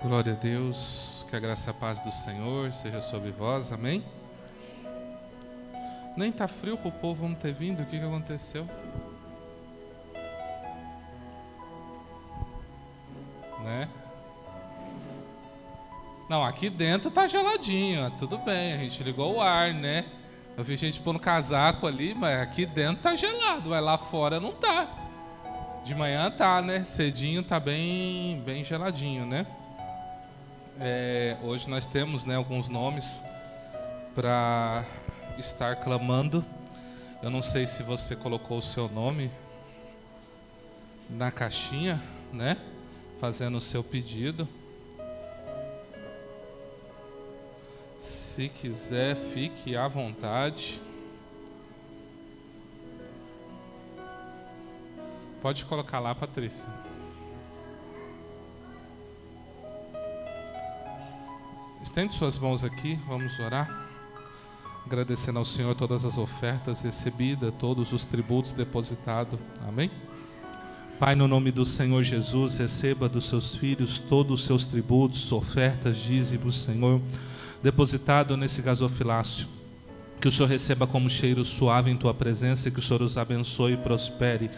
Glória a Deus, que a graça e a paz do Senhor seja sobre vós, amém? Nem tá frio pro povo não ter vindo, o que aconteceu? Né? Não, aqui dentro tá geladinho, tudo bem, a gente ligou o ar, né? Eu vi gente pondo casaco ali, mas aqui dentro tá gelado, mas lá fora não tá. De manhã tá, né? Cedinho tá bem geladinho, né? Hoje nós temos, né, alguns nomes para estar clamando. Eu não sei se você colocou o seu nome na caixinha, né? Fazendo o seu pedido. Se quiser, fique à vontade. Pode colocar lá, Patrícia. Estende suas mãos aqui, vamos orar. Agradecendo ao Senhor todas as ofertas recebidas, todos os tributos depositados. Amém? Pai, no nome do Senhor Jesus, receba dos seus filhos todos os seus tributos, ofertas, dízimos, Senhor, depositado nesse gasofilácio. Que o Senhor receba como cheiro suave em tua presença e que o Senhor os abençoe e prospere.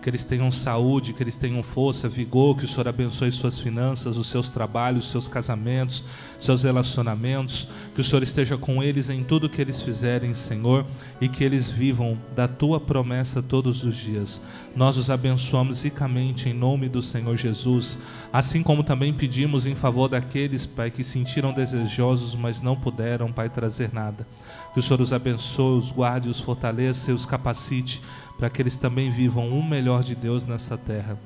Que eles tenham saúde, que eles tenham força, vigor, que o Senhor abençoe suas finanças, os seus trabalhos, seus casamentos, seus relacionamentos, que o Senhor esteja com eles em tudo que eles fizerem, Senhor, e que eles vivam da tua promessa todos os dias. Nós os abençoamos ricamente em nome do Senhor Jesus, assim como também pedimos em favor daqueles, Pai, que sentiram desejosos, mas não puderam, Pai, trazer nada. Que o Senhor os abençoe, os guarde, os fortaleça e os capacite, para que eles também vivam o melhor de Deus nessa terra.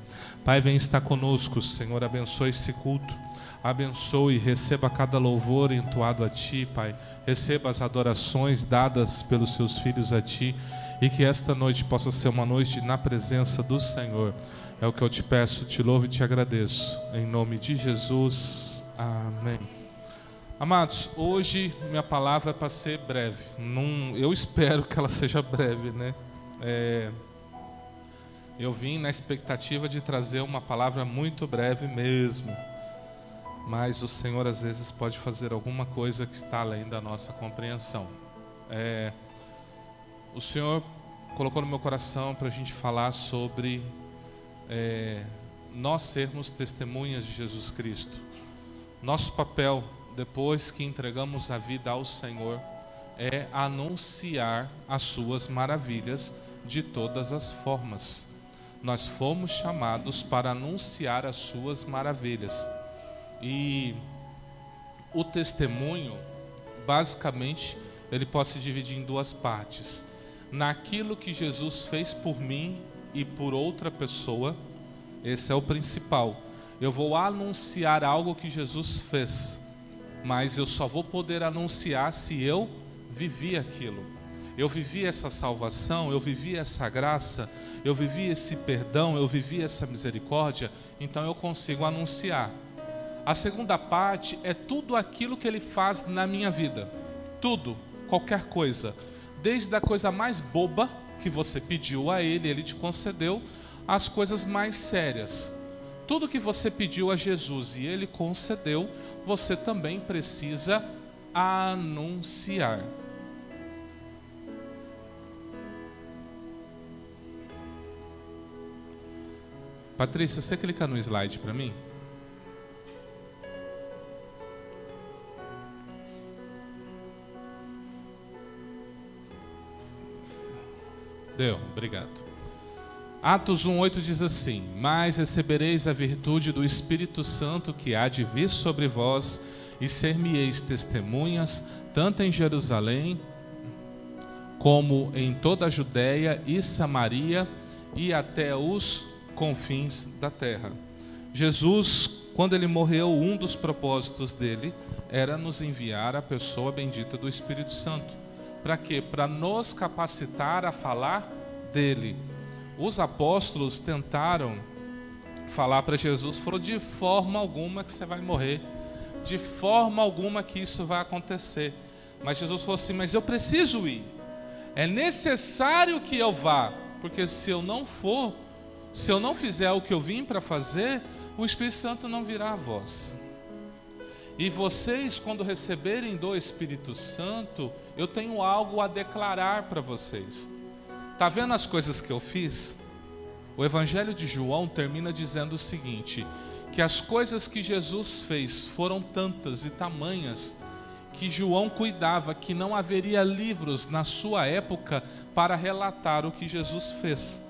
Pai, vem estar conosco, Senhor, abençoe esse culto, abençoe, receba cada louvor entoado a Ti, Pai, receba as adorações dadas pelos Seus filhos a Ti, e que esta noite possa ser uma noite na presença do Senhor. É o que eu te peço, te louvo e te agradeço, em nome de Jesus, amém. Amados, hoje minha palavra é para ser breve, eu espero que ela seja breve, né? Eu vim na expectativa de trazer uma palavra muito breve mesmo, mas o Senhor às vezes pode fazer alguma coisa que está além da nossa compreensão. O Senhor colocou no meu coração para a gente falar sobre nós sermos testemunhas de Jesus Cristo. Nosso papel, depois que entregamos a vida ao Senhor, é anunciar as suas maravilhas de todas as formas. Nós fomos chamados para anunciar as suas maravilhas. E o testemunho, basicamente, ele pode se dividir em duas partes. Naquilo que Jesus fez por mim e por outra pessoa, esse é o principal. Eu vou anunciar algo que Jesus fez, mas eu só vou poder anunciar se eu vivi aquilo. Eu vivi essa salvação, eu vivi essa graça, eu vivi esse perdão, eu vivi essa misericórdia, então eu consigo anunciar. A segunda parte é tudo aquilo que Ele faz na minha vida. Tudo, qualquer coisa. Desde a coisa mais boba que você pediu a Ele, Ele te concedeu, às coisas mais sérias. Tudo que você pediu a Jesus e Ele concedeu, você também precisa anunciar. Patrícia, você clica no slide para mim? Deu, obrigado. Atos 1:8 diz assim: Mas recebereis a virtude do Espírito Santo que há de vir sobre vós, e ser-me-eis testemunhas, tanto em Jerusalém, como em toda a Judéia e Samaria, e até os confins da terra. Jesus, quando Ele morreu, um dos propósitos dele era nos enviar a pessoa bendita do Espírito Santo. Para quê? Para nos capacitar a falar dele. Os apóstolos tentaram falar para Jesus, falou: de forma alguma que você vai morrer, de forma alguma que isso vai acontecer. Mas Jesus falou assim: mas eu preciso ir, é necessário que eu vá, porque se eu não for, se eu não fizer o que eu vim para fazer, o Espírito Santo não virá a vós. E vocês, quando receberem do Espírito Santo, eu tenho algo a declarar para vocês. Tá vendo as coisas que eu fiz? O Evangelho de João termina dizendo o seguinte, que as coisas que Jesus fez foram tantas e tamanhas, que João cuidava que não haveria livros na sua época para relatar o que Jesus fez.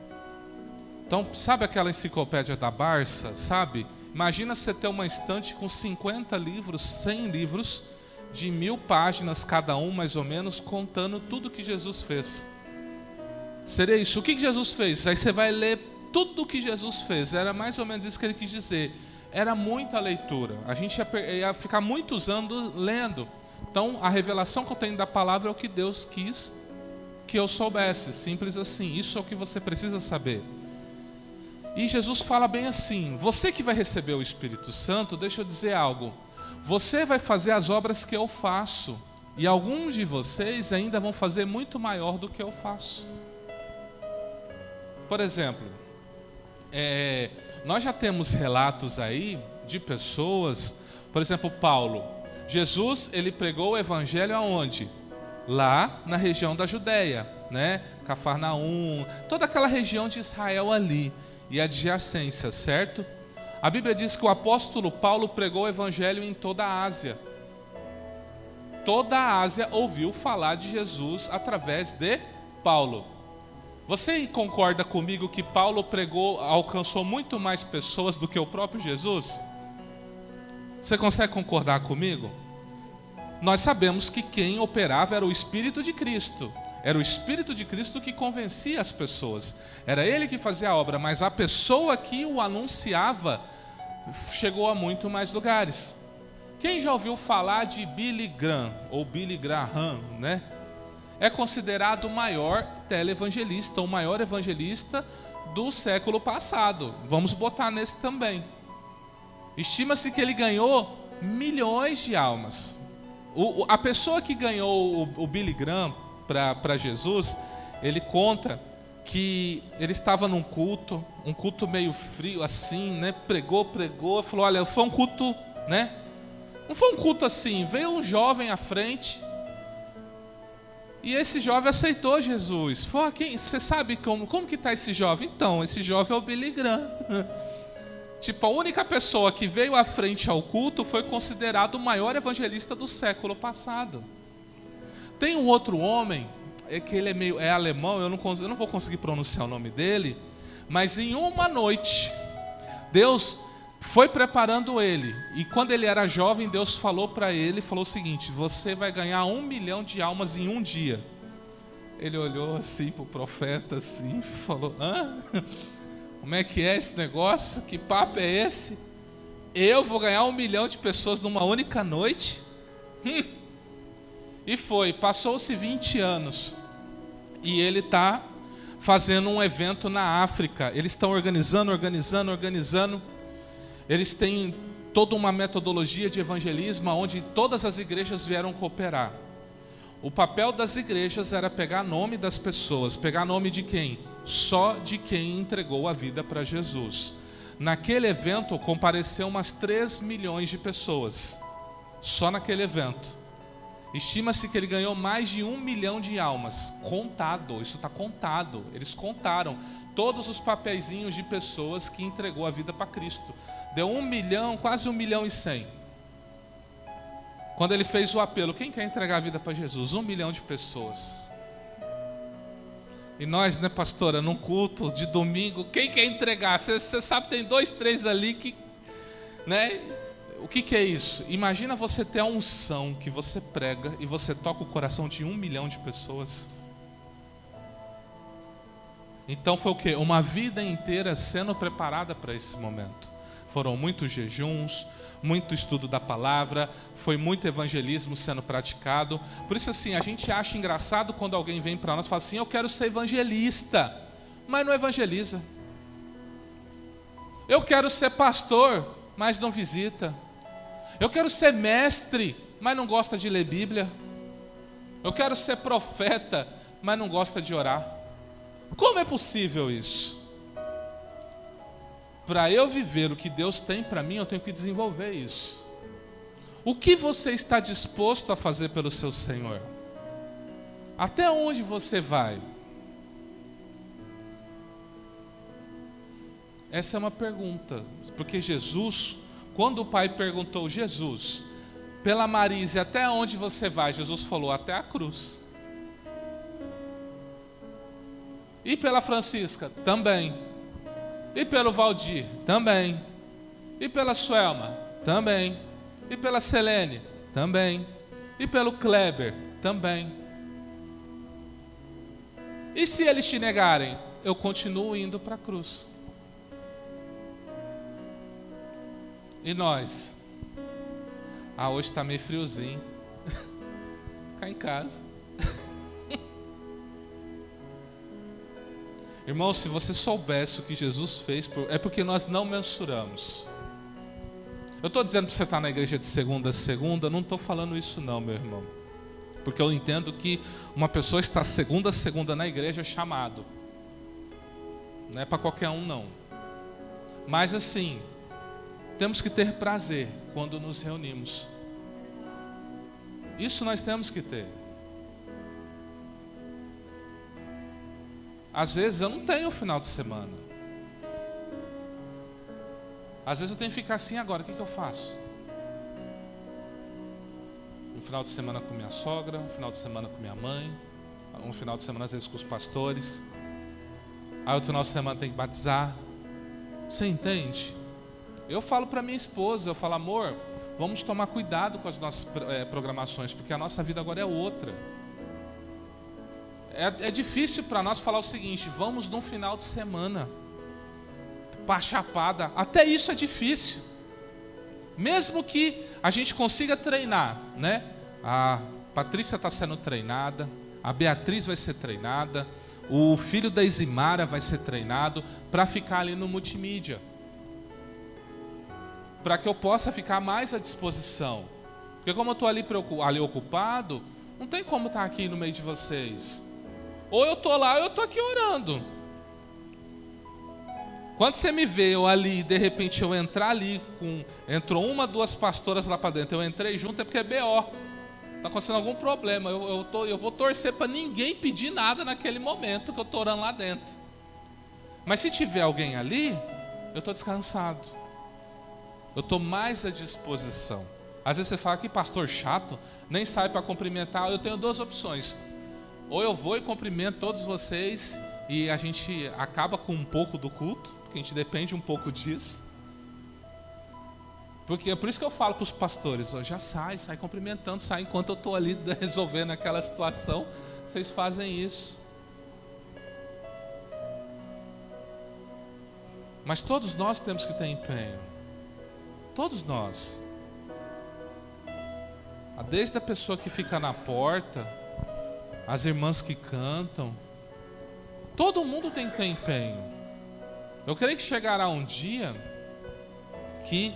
Então, sabe aquela enciclopédia da Barça, sabe? Imagina você ter uma estante com 50 livros, 100 livros, de 1000 páginas cada um, mais ou menos, contando tudo que Jesus fez. Seria isso. O que Jesus fez? Aí você vai ler tudo o que Jesus fez. Era mais ou menos isso que ele quis dizer. Era muita leitura. A gente ia ficar muitos anos lendo. Então, a revelação que eu tenho da palavra é o que Deus quis que eu soubesse. Simples assim. Isso é o que você precisa saber. E Jesus fala bem assim, você que vai receber o Espírito Santo, deixa eu dizer algo, você vai fazer as obras que eu faço, e alguns de vocês ainda vão fazer muito maior do que eu faço. Por exemplo, nós já temos relatos aí de pessoas, por exemplo, Paulo. Jesus, ele pregou o evangelho aonde? Lá na região da Judéia, né? Cafarnaum, toda aquela região de Israel ali. E adjacência, certo? A Bíblia diz que o apóstolo Paulo pregou o evangelho em toda a Ásia. Toda a Ásia ouviu falar de Jesus através de Paulo. Você concorda comigo que Paulo alcançou muito mais pessoas do que o próprio Jesus? Você consegue concordar comigo? Nós sabemos que quem operava era o Espírito de Cristo. Era o Espírito de Cristo que convencia as pessoas. Era ele que fazia a obra, mas a pessoa que o anunciava chegou a muito mais lugares. Quem já ouviu falar de Billy Graham, ou Billy Graham, né? É considerado o maior televangelista, o maior evangelista do século passado. Vamos botar nesse também. Estima-se que ele ganhou milhões de almas. A pessoa que ganhou o Billy Graham para Jesus, ele conta que ele estava num culto, um culto meio frio assim, né? Pregou, falou, olha, foi um culto, né? Não foi um culto assim, veio um jovem à frente e esse jovem aceitou Jesus. Falou, você sabe como que está esse jovem? Então, esse jovem é o Billy Graham. Tipo, a única pessoa que veio à frente ao culto foi considerado o maior evangelista do século passado. Tem um outro homem, que ele é alemão, eu não vou conseguir pronunciar o nome dele, mas em uma noite, Deus foi preparando ele, e quando ele era jovem, Deus falou para ele, falou o seguinte, você vai ganhar 1 milhão de almas em um dia. Ele olhou assim para o profeta, assim, falou, como é que é esse negócio? Que papo é esse? Eu vou ganhar 1 milhão de pessoas numa única noite? E passou-se 20 anos e ele está fazendo um evento na África. Eles estão organizando. Eles têm toda uma metodologia de evangelismo onde todas as igrejas vieram cooperar. O papel das igrejas era pegar nome das pessoas. Pegar nome de quem? Só de quem entregou a vida para Jesus. Naquele evento compareceu umas 3 milhões de pessoas. Só naquele evento. Estima-se que ele ganhou mais de 1 milhão de almas. Contado, isso está contado. Eles contaram todos os papeizinhos de pessoas que entregou a vida para Cristo. Deu 1 milhão, quase 1 milhão e 100. Quando ele fez o apelo, quem quer entregar a vida para Jesus? 1 milhão de pessoas. E nós, né, pastora, num culto de domingo, quem quer entregar? Você sabe, tem 2, 3 ali que, né? O que é isso? Imagina você ter a unção que você prega e você toca o coração de 1 milhão de pessoas. Então foi o quê? Uma vida inteira sendo preparada para esse momento. Foram muitos jejuns, muito estudo da palavra, foi muito evangelismo sendo praticado. Por isso assim, a gente acha engraçado quando alguém vem para nós e fala assim, eu quero ser evangelista, mas não evangeliza. Eu quero ser pastor, mas não visita. Eu quero ser mestre, mas não gosta de ler Bíblia. Eu quero ser profeta, mas não gosta de orar. Como é possível isso? Para eu viver o que Deus tem para mim, eu tenho que desenvolver isso. O que você está disposto a fazer pelo seu Senhor? Até onde você vai? Essa é uma pergunta, porque Jesus, quando o pai perguntou, Jesus, pela Marise, até onde você vai? Jesus falou, até a cruz. E pela Francisca? Também. E pelo Valdir? Também. E pela Suelma? Também. E pela Selene? Também. E pelo Kleber? Também. E se eles te negarem? Eu continuo indo para a cruz. E nós? Hoje está meio friozinho. Ficar em casa. Irmão, se você soubesse o que Jesus fez, é porque nós não mensuramos. Eu estou dizendo para você estar na igreja de segunda a segunda, não estou falando isso não, meu irmão. Porque eu entendo que uma pessoa está segunda a segunda na igreja é chamado. Não é para qualquer um não. Mas assim, temos que ter prazer quando nos reunimos. Isso nós temos que ter. Às vezes eu não tenho final de semana. Às vezes eu tenho que ficar assim agora, o que eu faço? Um final de semana com minha sogra, um final de semana com minha mãe, um final de semana às vezes com os pastores. Aí outro final de semana tem que batizar. Você entende? Eu falo para minha esposa, eu falo, amor, vamos tomar cuidado com as nossas programações, porque a nossa vida agora é outra. É difícil para nós falar o seguinte, vamos num final de semana, para Chapada, até isso é difícil. Mesmo que a gente consiga treinar, né? A Patrícia está sendo treinada, a Beatriz vai ser treinada, o filho da Isimara vai ser treinado para ficar ali no multimídia. Para que eu possa ficar mais à disposição. Porque como eu estou ali ocupado, não tem como estar aqui no meio de vocês. Ou eu estou lá ou eu estou aqui orando. Quando você me vê eu ali, de repente eu entrar ali, entrou uma, duas pastoras lá para dentro, eu entrei junto, é porque é BO. Está acontecendo algum problema. Eu vou torcer para ninguém pedir nada naquele momento que eu estou orando lá dentro. Mas se tiver alguém ali, eu estou descansado. Eu estou mais à disposição. Às vezes você fala que pastor chato, nem sai para cumprimentar. Eu tenho duas opções. Ou eu vou e cumprimento todos vocês e a gente acaba com um pouco do culto, porque a gente depende um pouco disso. Porque é por isso que eu falo para os pastores, já sai cumprimentando, sai enquanto eu estou ali resolvendo aquela situação, vocês fazem isso. Mas todos nós temos que ter empenho. Todos nós. Desde a pessoa que fica na porta, as irmãs que cantam, todo mundo tem que ter empenho. Eu creio que chegará um dia que,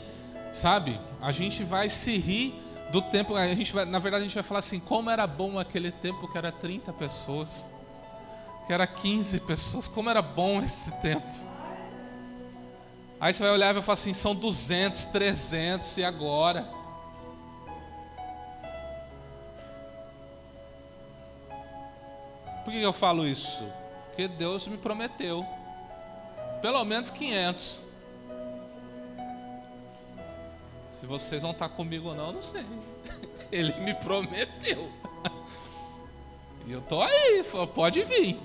sabe, a gente vai se rir do tempo, na verdade a gente vai falar assim, como era bom aquele tempo que era 30 pessoas, que era 15 pessoas, como era bom esse tempo. Aí você vai olhar e vai falar assim, são 200, 300 e agora? Por que eu falo isso? Porque Deus me prometeu pelo menos 500. Se vocês vão estar comigo ou não, eu não sei. Ele me prometeu. E eu estou aí, pode vir.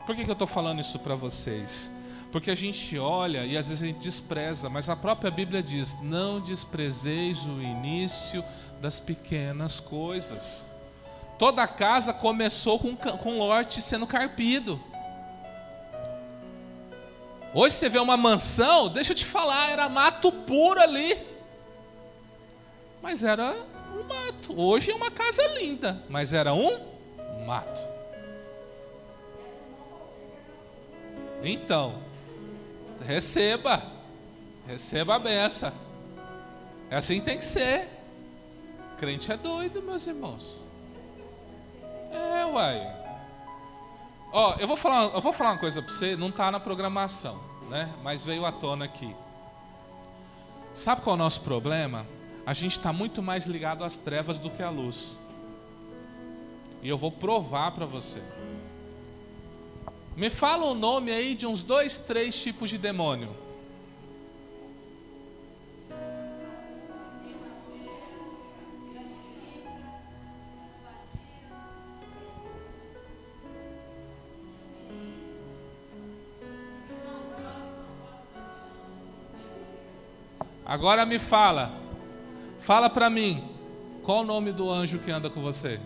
Por que eu estou falando isso para vocês? Porque a gente olha e às vezes a gente despreza, mas a própria Bíblia diz, não desprezeis o início das pequenas coisas. Toda a casa começou com lote sendo carpido. Hoje você vê uma mansão, deixa eu te falar, era mato puro ali. Mas era um mato. Hoje é uma casa linda, mas era um mato. Então, receba a benção. É assim que tem que ser. Crente é doido, meus irmãos. Uai. Ó, eu vou falar uma coisa para você, não está na programação, né? Mas veio à tona aqui. Sabe qual é o nosso problema? A gente está muito mais ligado às trevas do que à luz. E eu vou provar para você. Me fala o nome aí de uns 2, 3 tipos de demônio. Agora me fala para mim, qual o nome do anjo que anda com você?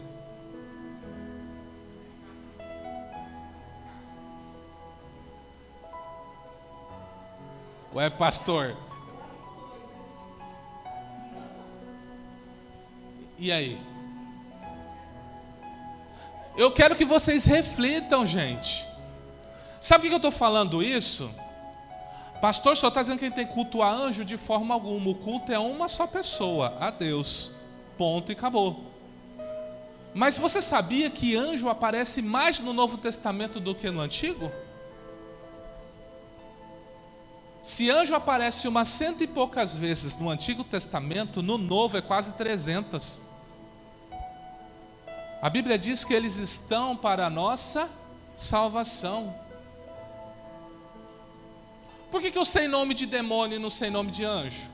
Ué, pastor? E aí? Eu quero que vocês reflitam, gente. Sabe por que eu estou falando isso? Pastor, só está dizendo que a gente tem que cultuar anjo de forma alguma. O culto é uma só pessoa, a Deus. Ponto e acabou. Mas você sabia que anjo aparece mais no Novo Testamento do que no Antigo? Se anjo aparece umas 100 e poucas vezes no Antigo Testamento, no Novo é quase 300. A Bíblia diz que eles estão para a nossa salvação. Por que eu sei nome de demônio e não sei nome de anjo?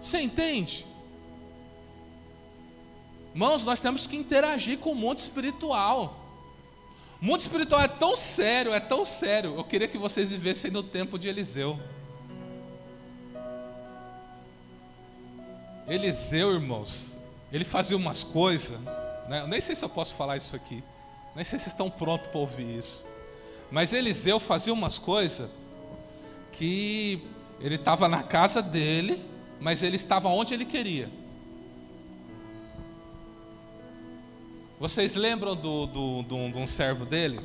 Você entende? Irmãos, nós temos que interagir com o mundo espiritual. O mundo espiritual é tão sério, é tão sério. Eu queria que vocês vivessem no tempo de Eliseu. Eliseu, irmãos, ele fazia umas coisas, né? Eu nem sei se eu posso falar isso aqui. Nem sei se estão prontos para ouvir isso. Mas Eliseu fazia umas coisas que ele estava na casa dele, mas ele estava onde ele queria. Vocês lembram de um servo dele?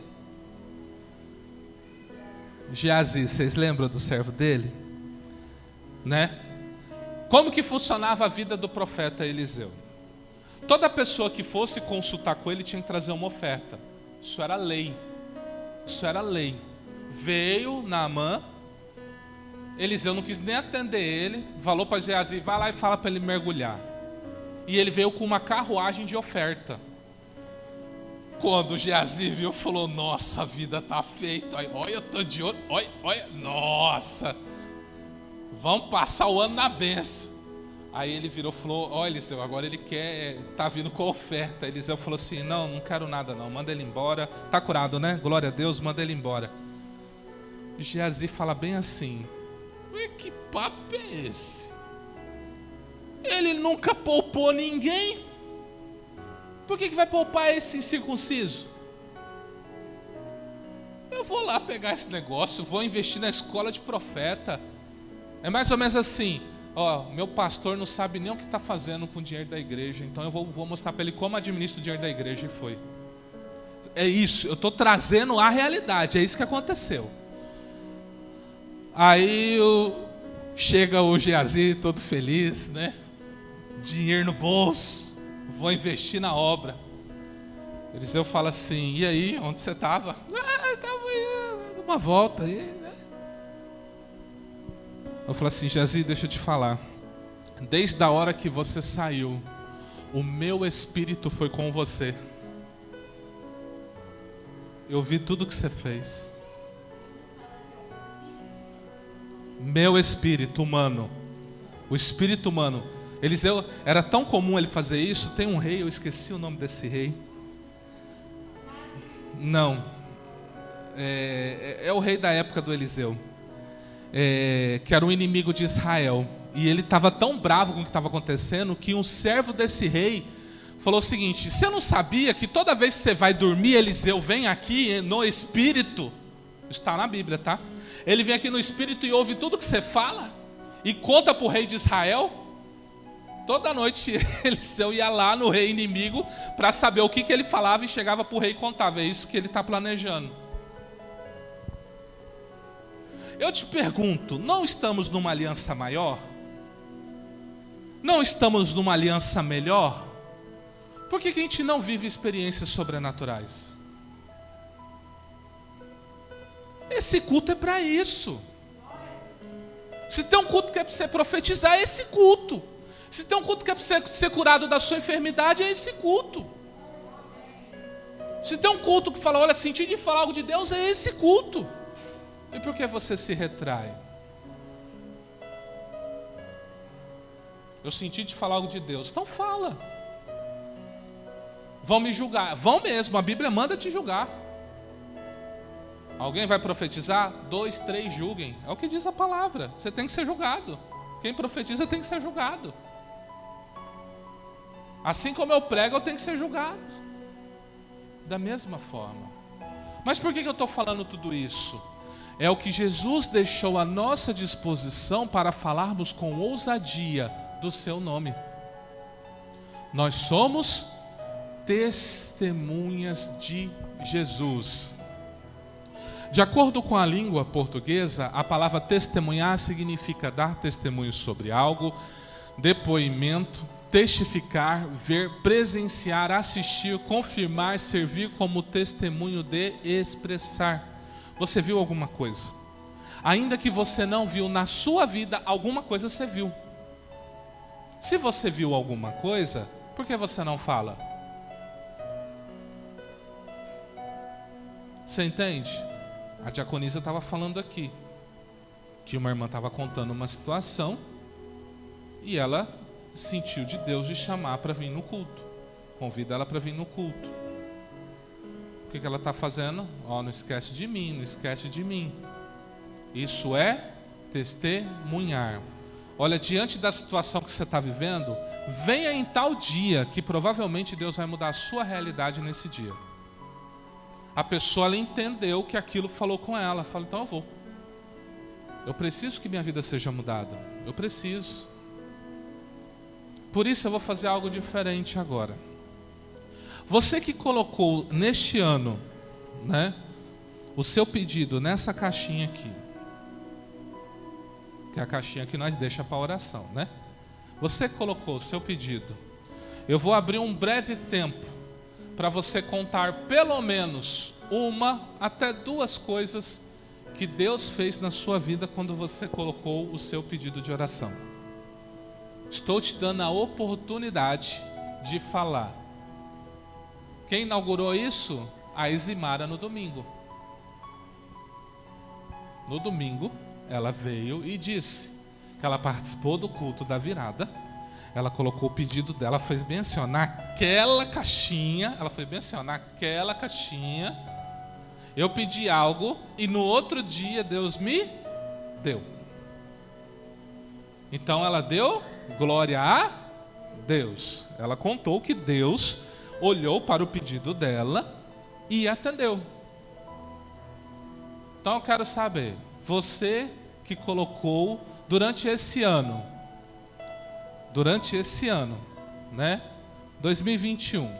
Geazi, vocês lembram do servo dele? Né? Como que funcionava a vida do profeta Eliseu? Toda pessoa que fosse consultar com ele tinha que trazer uma oferta. Isso era lei. Isso era lei. Veio Naamã, Eliseu não quis nem atender ele, falou para Geazi, vai lá e fala para ele mergulhar. E ele veio com uma carruagem de oferta. Quando Geazi viu, falou, nossa, a vida tá feita. Olha, eu tô de olho, olha, nossa. Vamos passar o ano na benção. Aí ele virou e falou, olha Eliseu, agora ele quer, tá vindo com oferta. Eliseu falou assim, não quero nada não, manda ele embora. Tá curado, né? Glória a Deus, manda ele embora. Geazi fala bem assim, que papo é esse? Ele nunca poupou ninguém. Por que vai poupar esse incircunciso? Eu vou lá pegar esse negócio, vou investir na escola de profeta. É mais ou menos assim, ó, meu pastor não sabe nem o que está fazendo com o dinheiro da igreja, então eu vou mostrar para ele como administra o dinheiro da igreja, e foi. É isso, eu estou trazendo a realidade, é isso que aconteceu. Aí chega o Geazi todo feliz, né? Dinheiro no bolso, vou investir na obra. Eliseu fala assim, e aí, onde você estava? Estava aí, numa volta aí, né? Eu falo assim, Geazi, deixa eu te falar. Desde a hora que você saiu, o meu espírito foi com você. Eu vi tudo que você fez. Meu espírito humano, o espírito humano. Eliseu, era tão comum ele fazer isso. Tem um rei, eu esqueci o nome desse rei. Não, é o rei da época do Eliseu, que era um inimigo de Israel. E ele estava tão bravo com o que estava acontecendo que um servo desse rei falou o seguinte, você não sabia que toda vez que você vai dormir, Eliseu vem aqui no espírito? Está na Bíblia, tá? Ele vem aqui no espírito e ouve tudo que você fala e conta para o rei de Israel. Toda noite Eliseu ia lá no rei inimigo para saber o que ele falava e chegava para o rei e contava. É isso que ele está planejando. Eu te pergunto, não estamos numa aliança maior? Não estamos numa aliança melhor? Por que a gente não vive experiências sobrenaturais? Esse culto é para isso. Se tem um culto que é para você profetizar, é esse culto. Se tem um culto que é para você ser curado da sua enfermidade, é esse culto. Se tem um culto que fala, olha, senti de falar algo de Deus, é esse culto. E por que você se retrai? Eu senti de falar algo de Deus, então fala. Vão me julgar, vão mesmo, a Bíblia manda te julgar. Alguém vai profetizar? 2, 3 julguem. É o que diz a palavra. Você tem que ser julgado. Quem profetiza tem que ser julgado. Assim como eu prego, eu tenho que ser julgado. Da mesma forma. Mas por que eu estou falando tudo isso? É o que Jesus deixou à nossa disposição para falarmos com ousadia do seu nome. Nós somos testemunhas de Jesus. De acordo com a língua portuguesa, a palavra testemunhar significa dar testemunho sobre algo, depoimento, testificar, ver, presenciar, assistir, confirmar, servir como testemunho de expressar. Você viu alguma coisa? Ainda que você não viu na sua vida, alguma coisa você viu. Se você viu alguma coisa, por que você não fala? Você entende? A diaconisa estava falando aqui que uma irmã estava contando uma situação e ela sentiu de Deus de chamar para vir no culto. Convida ela para vir no culto. O que ela está fazendo? Não esquece de mim, não esquece de mim. Isso é testemunhar. Olha, diante da situação que você está vivendo, venha em tal dia que provavelmente Deus vai mudar a sua realidade nesse dia. A pessoa, ela entendeu que aquilo falou com ela. Fala, então eu vou. Eu preciso que minha vida seja mudada. Eu preciso. Por isso eu vou fazer algo diferente agora. Você que colocou neste ano, né, o seu pedido nessa caixinha aqui, que é a caixinha que nós deixa para oração, né? Você colocou o seu pedido. Eu vou abrir um breve tempo para você contar pelo menos 1 até 2 coisas que Deus fez na sua vida quando você colocou o seu pedido de oração. Estou te dando a oportunidade de falar. Quem inaugurou isso? A Isimara no domingo. No domingo, ela veio e disse que ela participou do culto da virada. Ela colocou o pedido dela, fez bem assim, naquela caixinha. Ela foi bem assim, naquela caixinha. Eu pedi algo e no outro dia Deus me deu. Então ela deu glória a Deus. Ela contou que Deus olhou para o pedido dela e atendeu. Então eu quero saber, você que colocou durante esse ano, né, 2021,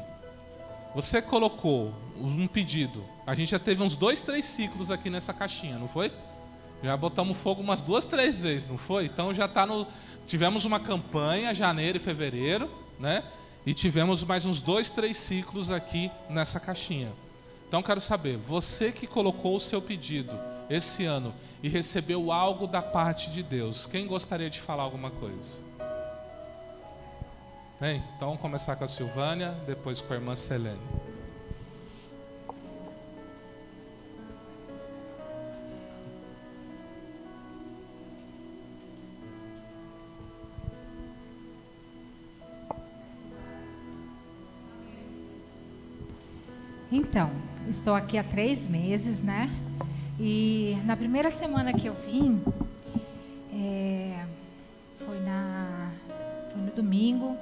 você colocou um pedido. A gente já teve uns 2, 3 ciclos aqui nessa caixinha, não foi? Já botamos fogo umas 2, 3 vezes, não foi? Então já está no... Tivemos uma campanha, janeiro e fevereiro, né? E tivemos mais uns 2, 3 ciclos aqui nessa caixinha. Então quero saber, você que colocou o seu pedido esse ano e recebeu algo da parte de Deus, quem gostaria de falar alguma coisa? Bem, então vamos começar com a Silvânia, depois com a irmã Selene. Então, estou aqui há 3 meses, né? E na primeira semana que eu vim, foi no domingo,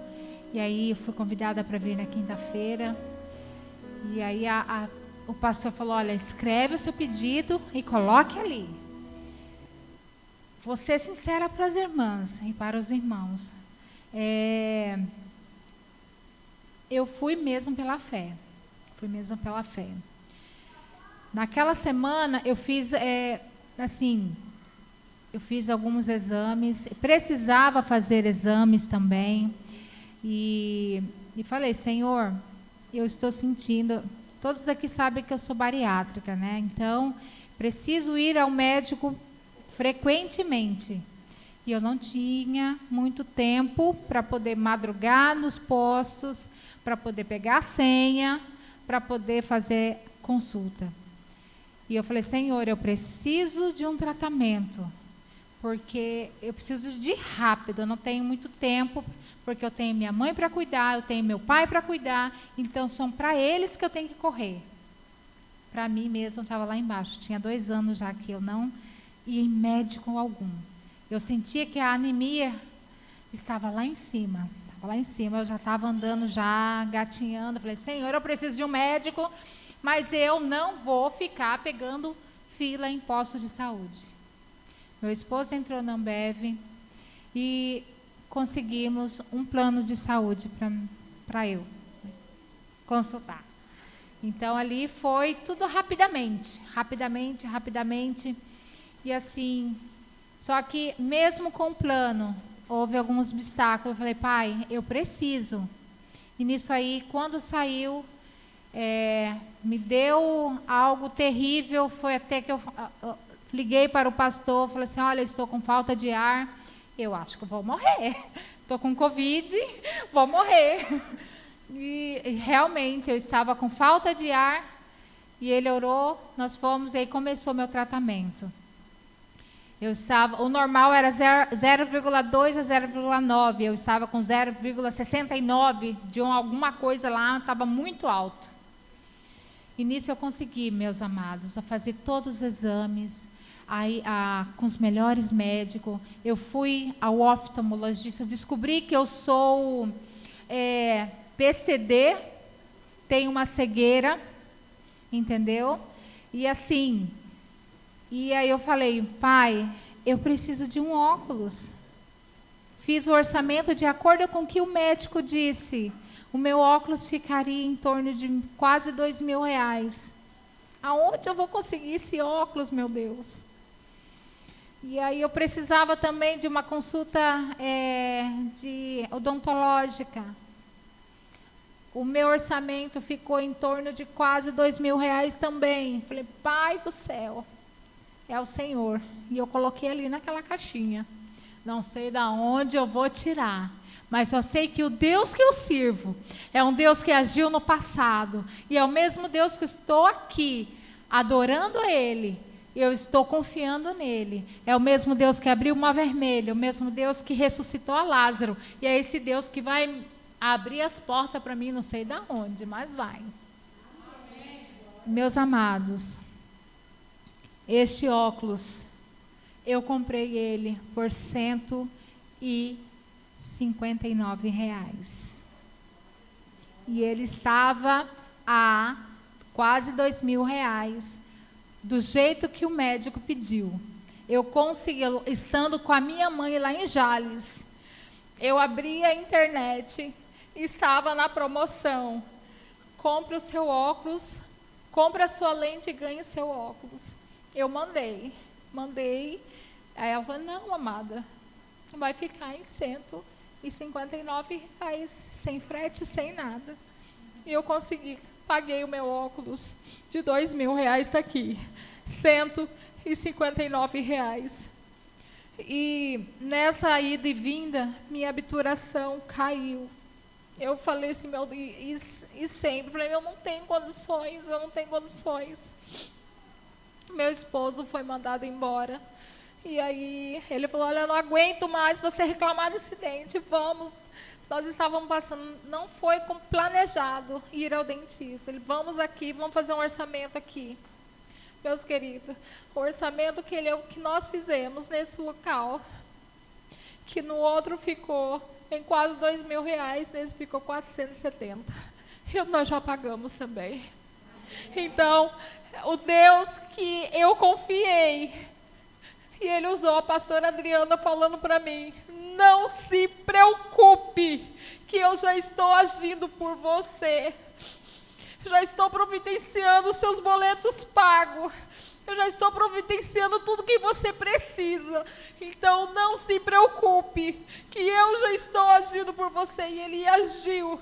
e aí eu fui convidada para vir na quinta-feira. E aí o pastor falou, olha, escreve o seu pedido e coloque ali. Vou ser sincera para as irmãs e para os irmãos. Eu fui mesmo pela fé. Naquela semana eu fiz, eu fiz alguns exames, precisava fazer exames também, e falei, Senhor, eu estou sentindo, todos aqui sabem que eu sou bariátrica, né? Então, preciso ir ao médico frequentemente. E eu não tinha muito tempo para poder madrugar nos postos, para poder pegar a senha, para poder fazer consulta. E eu falei, Senhor, eu preciso de um tratamento, porque eu preciso de rápido, eu não tenho muito tempo, porque eu tenho minha mãe para cuidar, eu tenho meu pai para cuidar, então são para eles que eu tenho que correr. Para mim mesmo, eu estava lá embaixo, tinha 2 anos já que eu não ia em médico algum. Eu sentia que a anemia estava lá em cima, eu já estava andando, já gatinhando, falei, Senhor, eu preciso de um médico, mas eu não vou ficar pegando fila em postos de saúde. Meu esposo entrou na Ambev e conseguimos um plano de saúde para eu consultar. Então, ali foi tudo rapidamente. E assim, só que mesmo com o plano, houve alguns obstáculos. Eu falei, pai, eu preciso. E nisso aí, quando saiu, me deu algo terrível, foi até que eu liguei para o pastor, falei assim, olha, estou com falta de ar, eu acho que eu vou morrer. Estou com Covid, vou morrer. E realmente eu estava com falta de ar e ele orou, nós fomos e aí começou meu tratamento. O normal era 0,2 a 0,9, eu estava com 0,69 de alguma coisa lá, estava muito alto. E nisso eu consegui, meus amados, a fazer todos os exames, com os melhores médicos. Eu fui ao oftalmologista, descobri que eu sou PCD, tenho uma cegueira, entendeu? E assim, e aí eu falei, pai, eu preciso de um óculos. Fiz o orçamento de acordo com o que o médico disse. O meu óculos ficaria em torno de quase R$2.000. Aonde eu vou conseguir esse óculos, meu Deus? E aí eu precisava também de uma consulta de odontológica. O meu orçamento ficou em torno de quase R$2.000 também. Falei, pai do céu, é o Senhor. E eu coloquei ali naquela caixinha. Não sei de onde eu vou tirar, mas eu sei que o Deus que eu sirvo é um Deus que agiu no passado. E é o mesmo Deus que estou aqui, adorando a Ele. Eu estou confiando nele. É o mesmo Deus que abriu o mar vermelho, o mesmo Deus que ressuscitou a Lázaro. E é esse Deus que vai abrir as portas para mim, não sei de onde, mas vai. Meus amados, este óculos, eu comprei ele por R$159. E ele estava a quase R$2.000, do jeito que o médico pediu. Eu consegui, estando com a minha mãe lá em Jales, eu abri a internet, estava na promoção. Compre o seu óculos, compre a sua lente e ganhe o seu óculos. Eu mandei. Aí ela falou, não, amada, vai ficar em R$159, sem frete, sem nada. E eu consegui, paguei o meu óculos de R$2.000, está aqui, R$159. E nessa ida e vinda, minha obturação caiu. Eu falei assim, meu Deus, e sempre, falei, eu não tenho condições. Meu esposo foi mandado embora. E aí ele falou, olha, eu não aguento mais você reclamar do acidente, vamos. Nós estávamos passando, não foi planejado ir ao dentista. Ele, vamos aqui, vamos fazer um orçamento aqui. Meus queridos, o orçamento que nós fizemos nesse local, que no outro ficou em quase R$2.000, nesse ficou 470. E nós já pagamos também. Então, o Deus que eu confiei, e ele usou a pastora Adriana falando para mim, não se preocupe, que eu já estou agindo por você. Já estou providenciando os seus boletos pagos. Eu já estou providenciando tudo que você precisa. Então, não se preocupe, que eu já estou agindo por você. E ele agiu,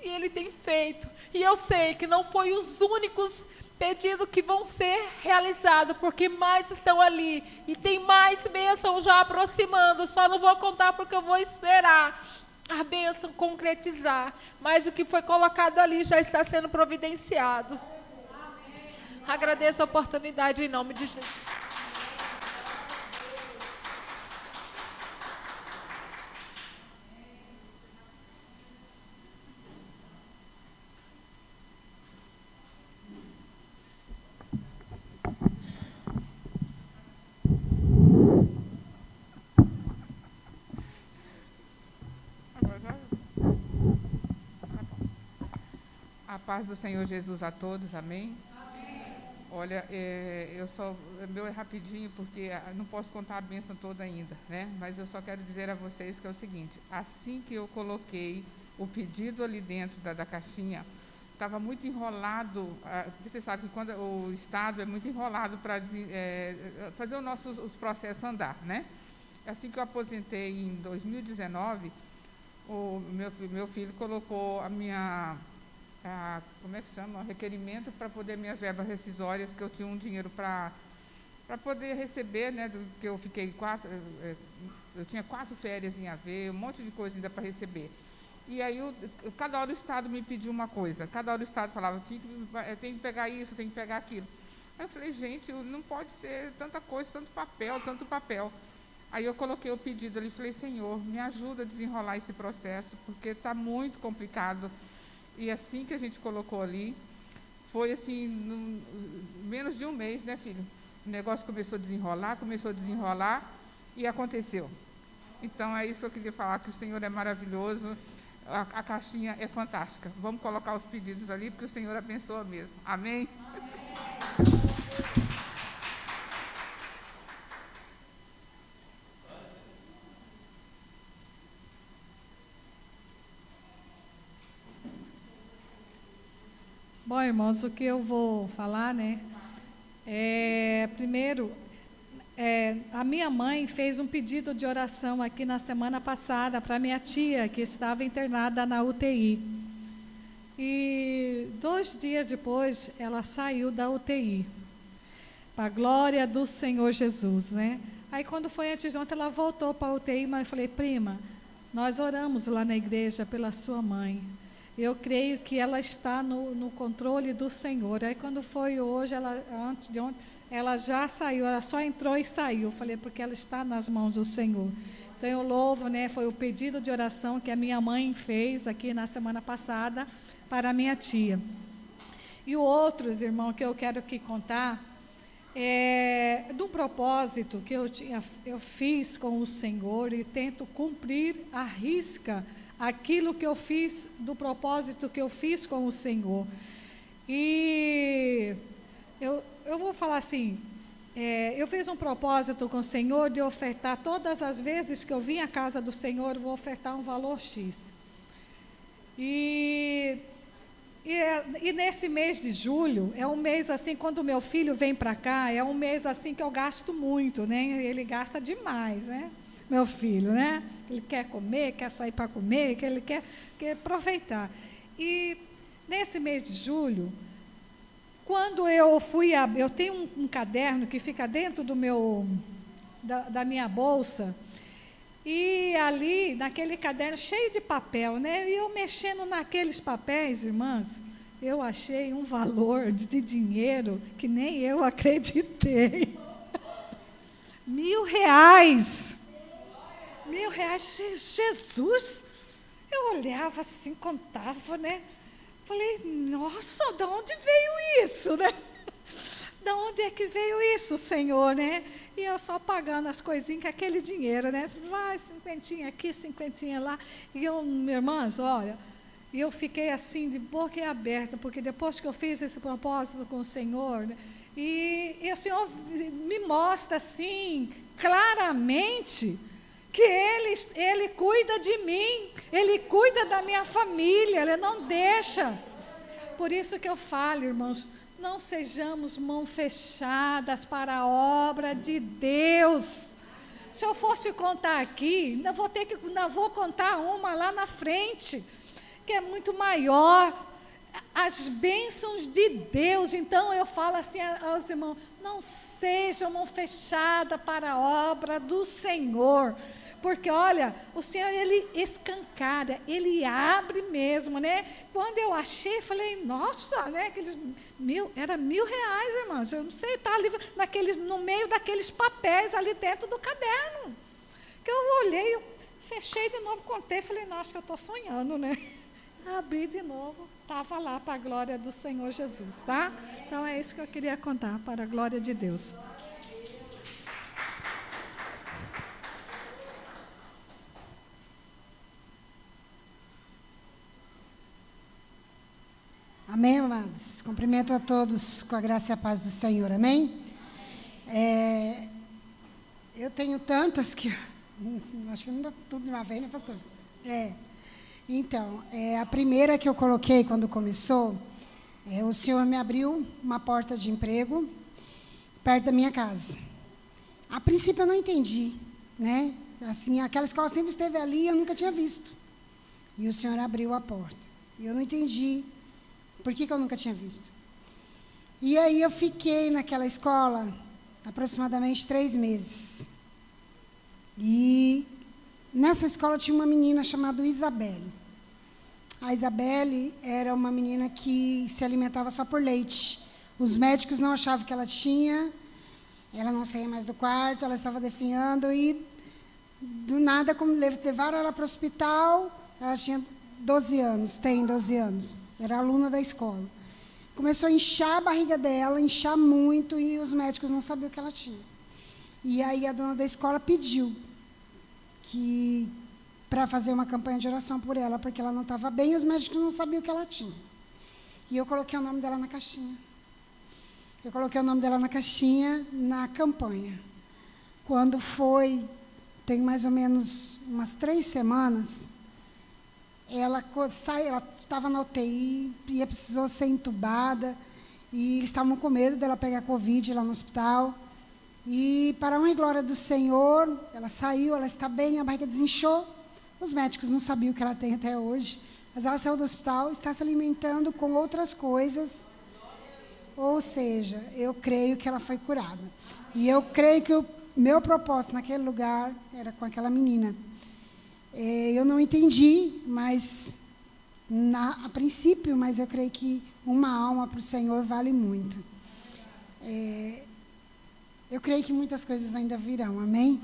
e ele tem feito. E eu sei que não foi os únicos pedidos que vão ser realizados, porque mais estão ali. E tem mais bênção já aproximando. Só não vou contar porque eu vou esperar a bênção concretizar. Mas o que foi colocado ali já está sendo providenciado. Agradeço a oportunidade em nome de Jesus. A paz do Senhor Jesus a todos, amém? Amém. Olha, meu é rapidinho, porque não posso contar a bênção toda ainda, né? Mas eu só quero dizer a vocês que é o seguinte: assim que eu coloquei o pedido ali dentro da caixinha, estava muito enrolado, você sabe que quando o Estado é muito enrolado para fazer os processos andar, né? Assim que eu aposentei em 2019, o meu filho colocou como é que chama? Requerimento para poder minhas verbas rescisórias, que eu tinha um dinheiro para poder receber, né? Que eu fiquei eu tinha 4 férias em AV, um monte de coisa ainda para receber. E aí, cada hora o Estado me pediu uma coisa, cada hora o Estado falava, tem que pegar isso, tem que pegar aquilo. Aí eu falei, gente, não pode ser tanta coisa, tanto papel. Aí eu coloquei o pedido ali e falei, Senhor, me ajuda a desenrolar esse processo, porque está muito complicado. E assim que a gente colocou ali, foi assim, menos de um mês, né, filho? O negócio começou a desenrolar e aconteceu. Então é isso que eu queria falar, que o Senhor é maravilhoso, a caixinha é fantástica. Vamos colocar os pedidos ali, porque o Senhor abençoa mesmo. Amém? Bom, irmãos, o que eu vou falar, né? Primeiro, a minha mãe fez um pedido de oração aqui na semana passada para minha tia, que estava internada na UTI. E 2 dias depois, ela saiu da UTI. Para a glória do Senhor Jesus, né? Aí, quando foi antes de ontem, ela voltou para a UTI, mas eu falei, prima, nós oramos lá na igreja pela sua mãe. Eu creio que ela está no controle do Senhor. Aí quando foi hoje, antes de ontem, ela já saiu, ela só entrou e saiu. Eu falei, porque ela está nas mãos do Senhor. Então eu louvo, né? Foi o pedido de oração que a minha mãe fez aqui na semana passada para a minha tia. E o outros, irmão, que eu quero aqui contar, de um propósito que eu fiz com o Senhor e tento cumprir à risca aquilo que eu fiz, do propósito que eu fiz com o Senhor. E eu vou falar assim, eu fiz um propósito com o Senhor de ofertar, todas as vezes que eu vim à casa do Senhor, eu vou ofertar um valor X. E nesse mês de julho, é um mês assim, quando o meu filho vem para cá, é um mês assim que eu gasto muito, né? Ele gasta demais, né? Meu filho, né? Ele quer comer, quer sair para comer, que ele quer aproveitar. E nesse mês de julho, quando eu tenho um caderno que fica dentro da minha bolsa, e ali, naquele caderno cheio de papel, né? E eu mexendo naqueles papéis, irmãs, eu achei um valor de dinheiro que nem eu acreditei. R$1.000. R$1.000, Jesus! Eu olhava assim, contava, né? Falei, nossa, de onde veio isso, né? De onde é que veio isso, Senhor, né? E eu só pagando as coisinhas com aquele dinheiro, né? Vai, 50 aqui, 50 lá. E irmãs, olha, eu fiquei assim, de boca aberta, porque depois que eu fiz esse propósito com o Senhor, né? E o Senhor me mostra assim, claramente, que Ele cuida de mim, Ele cuida da minha família, Ele não deixa. Por isso que eu falo, irmãos, não sejamos mãos fechadas para a obra de Deus. Se eu fosse contar aqui, ainda vou contar uma lá na frente, que é muito maior. as bênçãos de Deus. Então eu falo assim aos irmãos, não seja mão fechada para a obra do Senhor, porque olha, o Senhor, Ele escancara, Ele abre mesmo, né? Quando eu achei, falei, nossa, né? Era R$1.000, irmãos, eu não sei, tá ali no meio daqueles papéis ali dentro do caderno, que eu olhei, eu fechei de novo, contei, falei, nossa, que eu estou sonhando, né? Abri de novo, estava lá para a glória do Senhor Jesus, tá? Então é isso que eu queria contar, para a glória de Deus. Amém, amados? Cumprimento a todos com a graça e a paz do Senhor, amém? Eu tenho tantas que... acho que não dá tudo de uma vez, né, pastor? Então, a primeira que eu coloquei quando começou, o Senhor me abriu uma porta de emprego perto da minha casa. A princípio eu não entendi, né? Assim, aquela escola sempre esteve ali e eu nunca tinha visto. E o Senhor abriu a porta. E eu não entendi por que eu nunca tinha visto. E aí eu fiquei naquela escola aproximadamente 3 meses. E nessa escola tinha uma menina chamada Isabelle. A Isabelle era uma menina que se alimentava só por leite. Os médicos não achavam que ela tinha, ela não saía mais do quarto, ela estava definhando e, do nada, como levaram ela para o hospital, ela tinha 12 anos, tem 12 anos, era aluna da escola. Começou a inchar a barriga dela, inchar muito, e os médicos não sabiam o que ela tinha. E aí a dona da escola pediu para fazer uma campanha de oração por ela, porque ela não estava bem e os médicos não sabiam o que ela tinha. E eu coloquei o nome dela na caixinha. Eu coloquei o nome dela na caixinha, na campanha. Quando foi, tem mais ou menos umas 3 semanas, ela estava na UTI, e precisou ser entubada, e eles estavam com medo dela pegar Covid lá no hospital. E, para a honra e glória do Senhor, ela saiu, ela está bem, a barriga desinchou. Os médicos não sabiam o que ela tem até hoje, mas ela saiu do hospital, está se alimentando com outras coisas. Ou seja, eu creio que ela foi curada. E eu creio que o meu propósito naquele lugar era com aquela menina. Eu não entendi, mas a princípio, mas eu creio que uma alma para o Senhor vale muito. Eu creio que muitas coisas ainda virão, amém?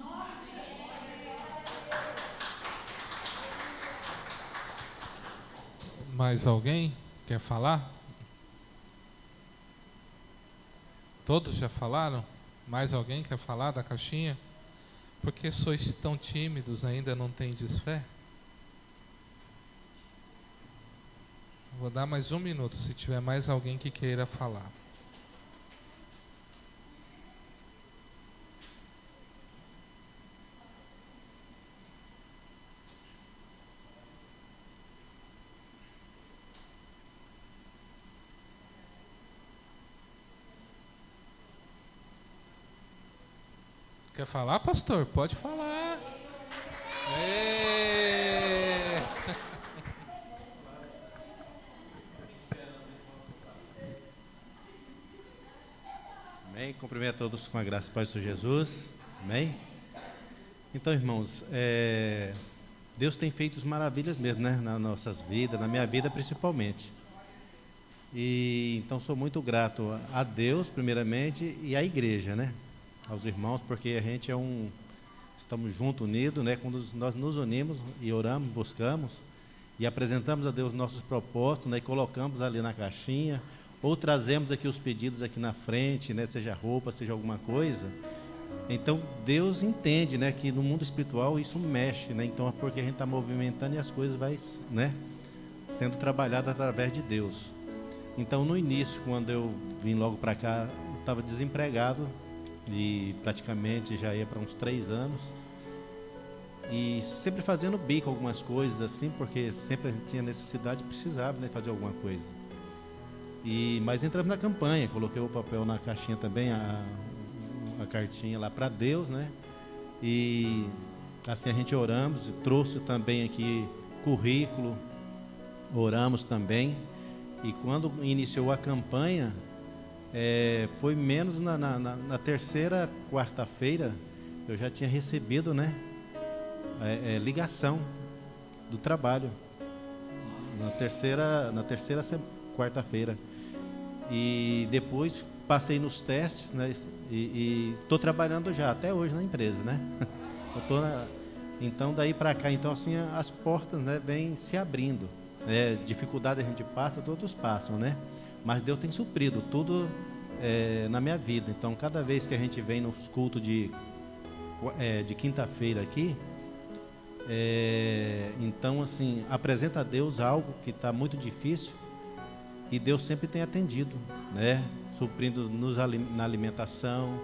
Mais alguém quer falar? Todos já falaram? Mais alguém quer falar da caixinha? Por que sois tão tímidos, ainda não tendes fé? Vou dar mais 1 minuto, se tiver mais alguém que queira falar. Quer falar, pastor? Pode falar. Amém. Cumprimento a todos com a graça e paz do Senhor Jesus. Amém. Então, irmãos, Deus tem feito maravilhas mesmo, né? Nas nossas vidas, na minha vida principalmente. E então sou muito grato a Deus, primeiramente, e à igreja, né? Aos irmãos, porque a gente estamos juntos, unidos, né? Quando nós nos unimos e oramos, buscamos e apresentamos a Deus nossos propósitos, né? E colocamos ali na caixinha, ou trazemos aqui os pedidos aqui na frente, né? Seja roupa, seja alguma coisa. Então Deus entende, né? Que no mundo espiritual isso mexe, né? Então é porque a gente está movimentando e as coisas vai, né? Sendo trabalhadas através de Deus. Então no início, quando eu vim logo para cá, eu estava desempregado. E praticamente já ia para uns 3 anos e sempre fazendo bico algumas coisas assim, porque sempre a gente tinha necessidade e precisava, né, fazer alguma coisa. Mas entramos na campanha, coloquei o papel na caixinha também, a cartinha lá para Deus, né, e assim a gente oramos, e trouxe também aqui currículo, oramos também E quando iniciou a campanha, foi menos na terceira quarta-feira, eu já tinha recebido, né, ligação do trabalho. Na terceira quarta-feira. E depois passei nos testes, né, e estou trabalhando já, até hoje na empresa, né? Então, daí para cá, então, assim, as portas, né, vêm se abrindo. Dificuldade a gente passa, todos passam, né? Mas Deus tem suprido tudo na minha vida. Então, cada vez que a gente vem nos cultos de quinta-feira aqui, então, assim, apresenta a Deus algo que está muito difícil e Deus sempre tem atendido, né? Suprindo na alimentação,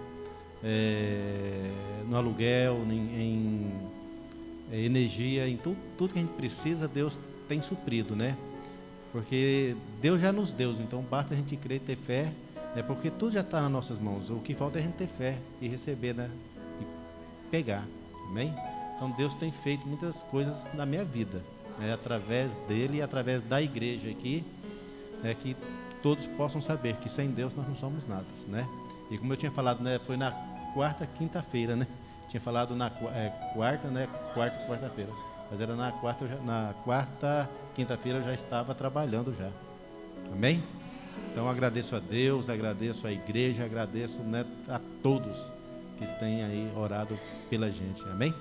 no aluguel, em energia, em tudo que a gente precisa, Deus tem suprido, né? Porque Deus já nos deu, então basta a gente crer e ter fé, né? Porque tudo já está nas nossas mãos. O que falta é a gente ter fé e receber, né? E pegar, amém? Então Deus tem feito muitas coisas na minha vida, né? Através dele e através da igreja aqui, né? Que todos possam saber que sem Deus nós não somos nada, né? E como eu tinha falado, né? Foi na quinta-feira, né? Tinha falado na quarta, né? Quarta-feira. Mas era na quarta, quinta-feira eu já estava trabalhando já. Amém? Então agradeço a Deus, agradeço a igreja, agradeço, né, a todos que têm aí orado pela gente. Amém?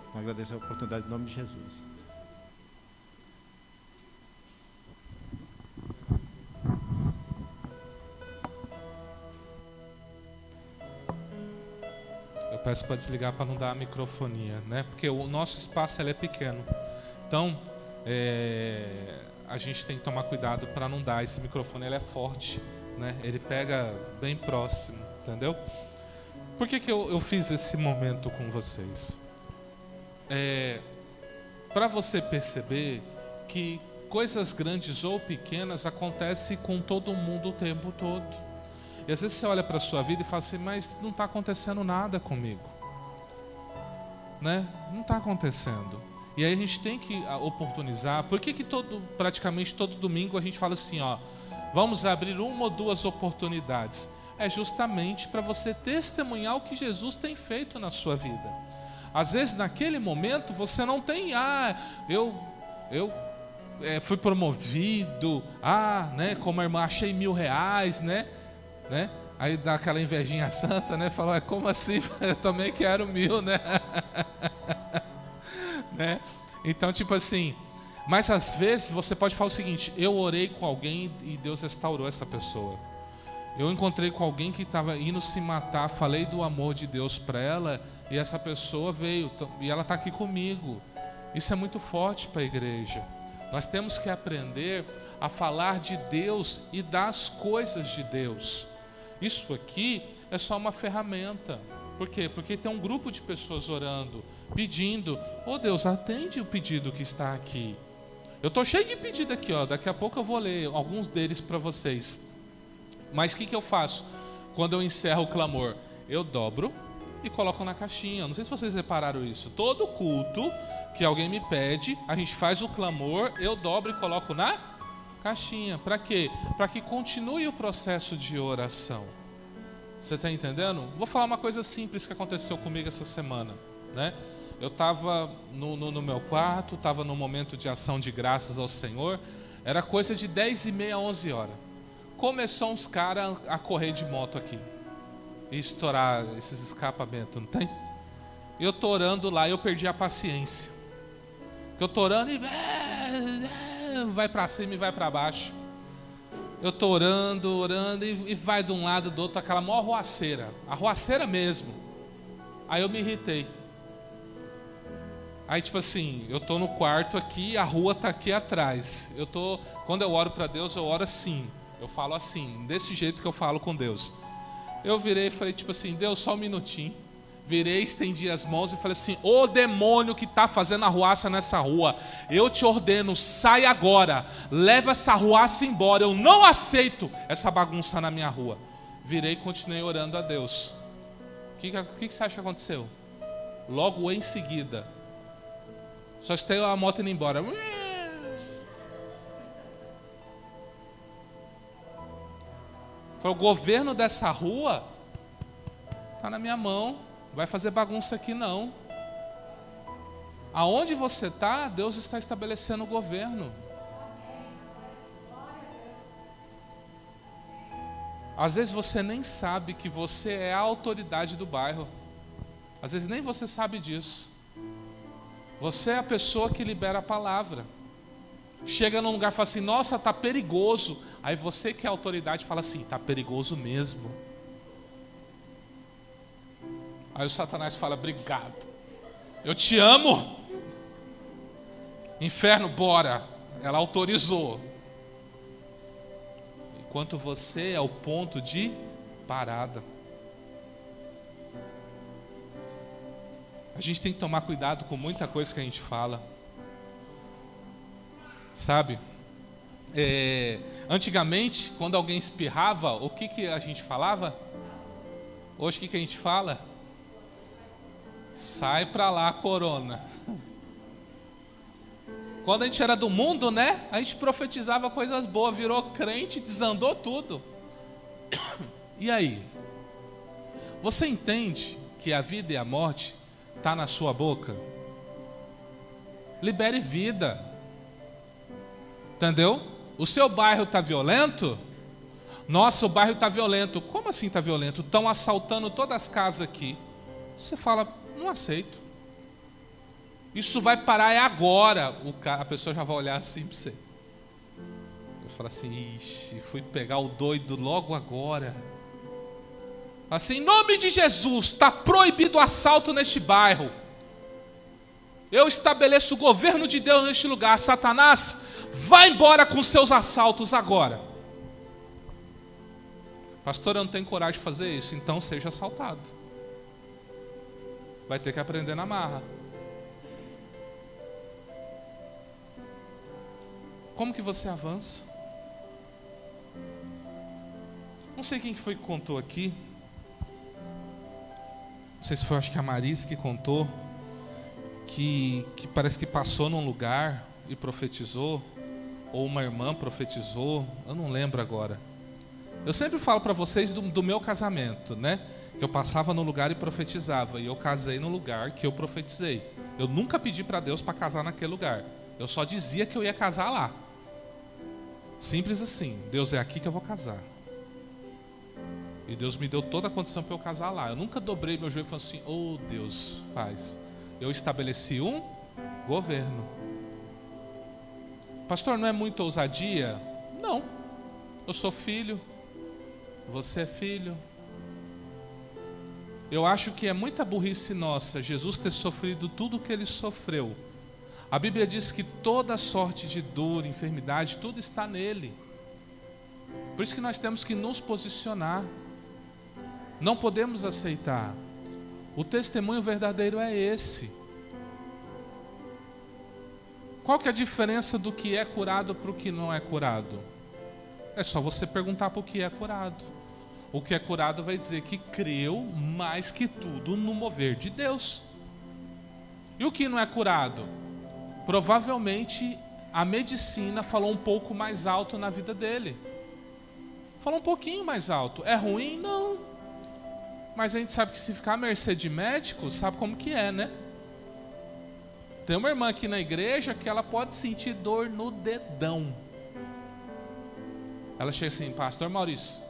Então, agradeço a oportunidade em nome de Jesus. Peço para desligar para não dar a microfonia, né? Porque o nosso espaço ele é pequeno. Então, a gente tem que tomar cuidado para não dar. Esse microfone ele é forte, né? Ele pega bem próximo, entendeu? Por que eu fiz esse momento com vocês? Para você perceber que coisas grandes ou pequenas acontecem com todo mundo o tempo todo. E às vezes você olha para a sua vida e fala assim, mas não está acontecendo nada comigo, né? Não está acontecendo. E aí a gente tem que oportunizar. Por que praticamente todo domingo a gente fala assim, ó, vamos abrir uma ou duas oportunidades? É justamente para você testemunhar o que Jesus tem feito na sua vida. Às vezes naquele momento você não tem, eu fui promovido, né? Como a irmã, achei R$1.000, né? Aí dá aquela invejinha santa, né? Fala, como assim? Eu também quero 1.000, né? Né? Então, tipo assim, mas às vezes você pode falar o seguinte, eu orei com alguém e Deus restaurou essa pessoa. Eu encontrei com alguém que estava indo se matar, falei do amor de Deus para ela e essa pessoa veio e ela está aqui comigo. Isso é muito forte para a igreja. Nós temos que aprender a falar de Deus e das coisas de Deus. Isso aqui é só uma ferramenta. Por quê? Porque tem um grupo de pessoas orando, pedindo, Deus, atende o pedido que está aqui. Eu estou cheio de pedido aqui, ó. Daqui a pouco eu vou ler alguns deles para vocês. Mas o que eu faço? Quando eu encerro o clamor, eu dobro e coloco na caixinha. Não sei se vocês repararam isso. Todo culto que alguém me pede, a gente faz o clamor, eu dobro e coloco na caixinha. Para quê? Para que continue o processo de oração. Você está entendendo? Vou falar uma coisa simples que aconteceu comigo essa semana, né? Eu estava no meu quarto, estava num momento de ação de graças ao Senhor. Era coisa de 10h30 a 11 horas. Começou uns caras a correr de moto aqui e estourar esses escapamentos, não tem? Eu tô orando lá e eu perdi a paciência. Eu tô orando e vai para cima e vai para baixo. Eu tô orando e vai de um lado do outro, aquela maior arruaceira. Arruaceira mesmo. Aí eu me irritei. Aí tipo assim, eu tô no quarto aqui, a rua tá aqui atrás. Quando eu oro para Deus, eu oro assim. Eu falo assim, desse jeito que eu falo com Deus. Eu virei e falei tipo assim, Deus, só um minutinho. Virei, estendi as mãos e falei assim, ô demônio que está fazendo arruaça nessa rua, eu te ordeno, sai agora, leva essa arruaça embora, eu não aceito essa bagunça na minha rua. Virei e continuei orando a Deus. O que você acha que aconteceu? Logo em seguida, só estou a moto indo embora. Falou, o governo dessa rua está na minha mão, não vai fazer bagunça aqui não. Aonde você está, Deus está estabelecendo o governo. Às vezes você nem sabe que você é a autoridade do bairro. Às vezes nem você sabe disso. Você é a pessoa que libera a palavra. Chega num lugar e fala assim, nossa, tá perigoso. Aí você que é a autoridade fala assim, tá perigoso mesmo. Aí o Satanás fala, obrigado. Eu te amo. Inferno, bora. Ela autorizou. Enquanto você é o ponto de parada. A gente tem que tomar cuidado com muita coisa que a gente fala. Sabe? Antigamente, quando alguém espirrava, o que a gente falava? Hoje o que a gente fala? Sai pra lá, corona. Quando a gente era do mundo, né? A gente profetizava coisas boas, virou crente, desandou tudo. E aí? Você entende que a vida e a morte está na sua boca? Libere vida. Entendeu? O seu bairro está violento? Nossa, o bairro está violento. Como assim está violento? Estão assaltando todas as casas aqui. Você fala, não aceito. Isso vai parar é agora. A pessoa já vai olhar assim para você. Eu falo assim, ixi, fui pegar o doido logo agora. Assim, em nome de Jesus, está proibido o assalto neste bairro. Eu estabeleço o governo de Deus neste lugar. Satanás, vai embora com seus assaltos agora. Pastor, eu não tenho coragem de fazer isso. Então seja assaltado. Vai ter que aprender na marra. Como que você avança? Não sei quem foi que contou aqui. Não sei se foi, acho que a Maris que contou. Que parece que passou num lugar e profetizou. Ou uma irmã profetizou. Eu não lembro agora. Eu sempre falo para vocês do meu casamento, né? Que eu passava no lugar e profetizava. E eu casei no lugar que eu profetizei. Eu nunca pedi para Deus para casar naquele lugar. Eu só dizia que eu ia casar lá. Simples assim. Deus, é aqui que eu vou casar. E Deus me deu toda a condição para eu casar lá. Eu nunca dobrei meu joelho e falei assim, oh Deus, faz. Eu estabeleci um governo. Pastor, não é muita ousadia? Não. Eu sou filho. Você é filho. Eu acho que é muita burrice nossa Jesus ter sofrido tudo o que ele sofreu. A Bíblia diz que toda sorte de dor, enfermidade, tudo está nele. Por isso que nós temos que nos posicionar. Não podemos aceitar. O testemunho verdadeiro é esse. Qual que é a diferença do que é curado para o que não é curado? É só você perguntar para o que é curado. O que é curado vai dizer que creu mais que tudo no mover de Deus. E o que não é curado? Provavelmente a medicina falou um pouco mais alto na vida dele. Falou um pouquinho mais alto. É ruim? Não. Mas a gente sabe que se ficar à mercê de médico, sabe como que é, né? Tem uma irmã aqui na igreja que ela pode sentir dor no dedão. Ela chega assim, pastor Maurício,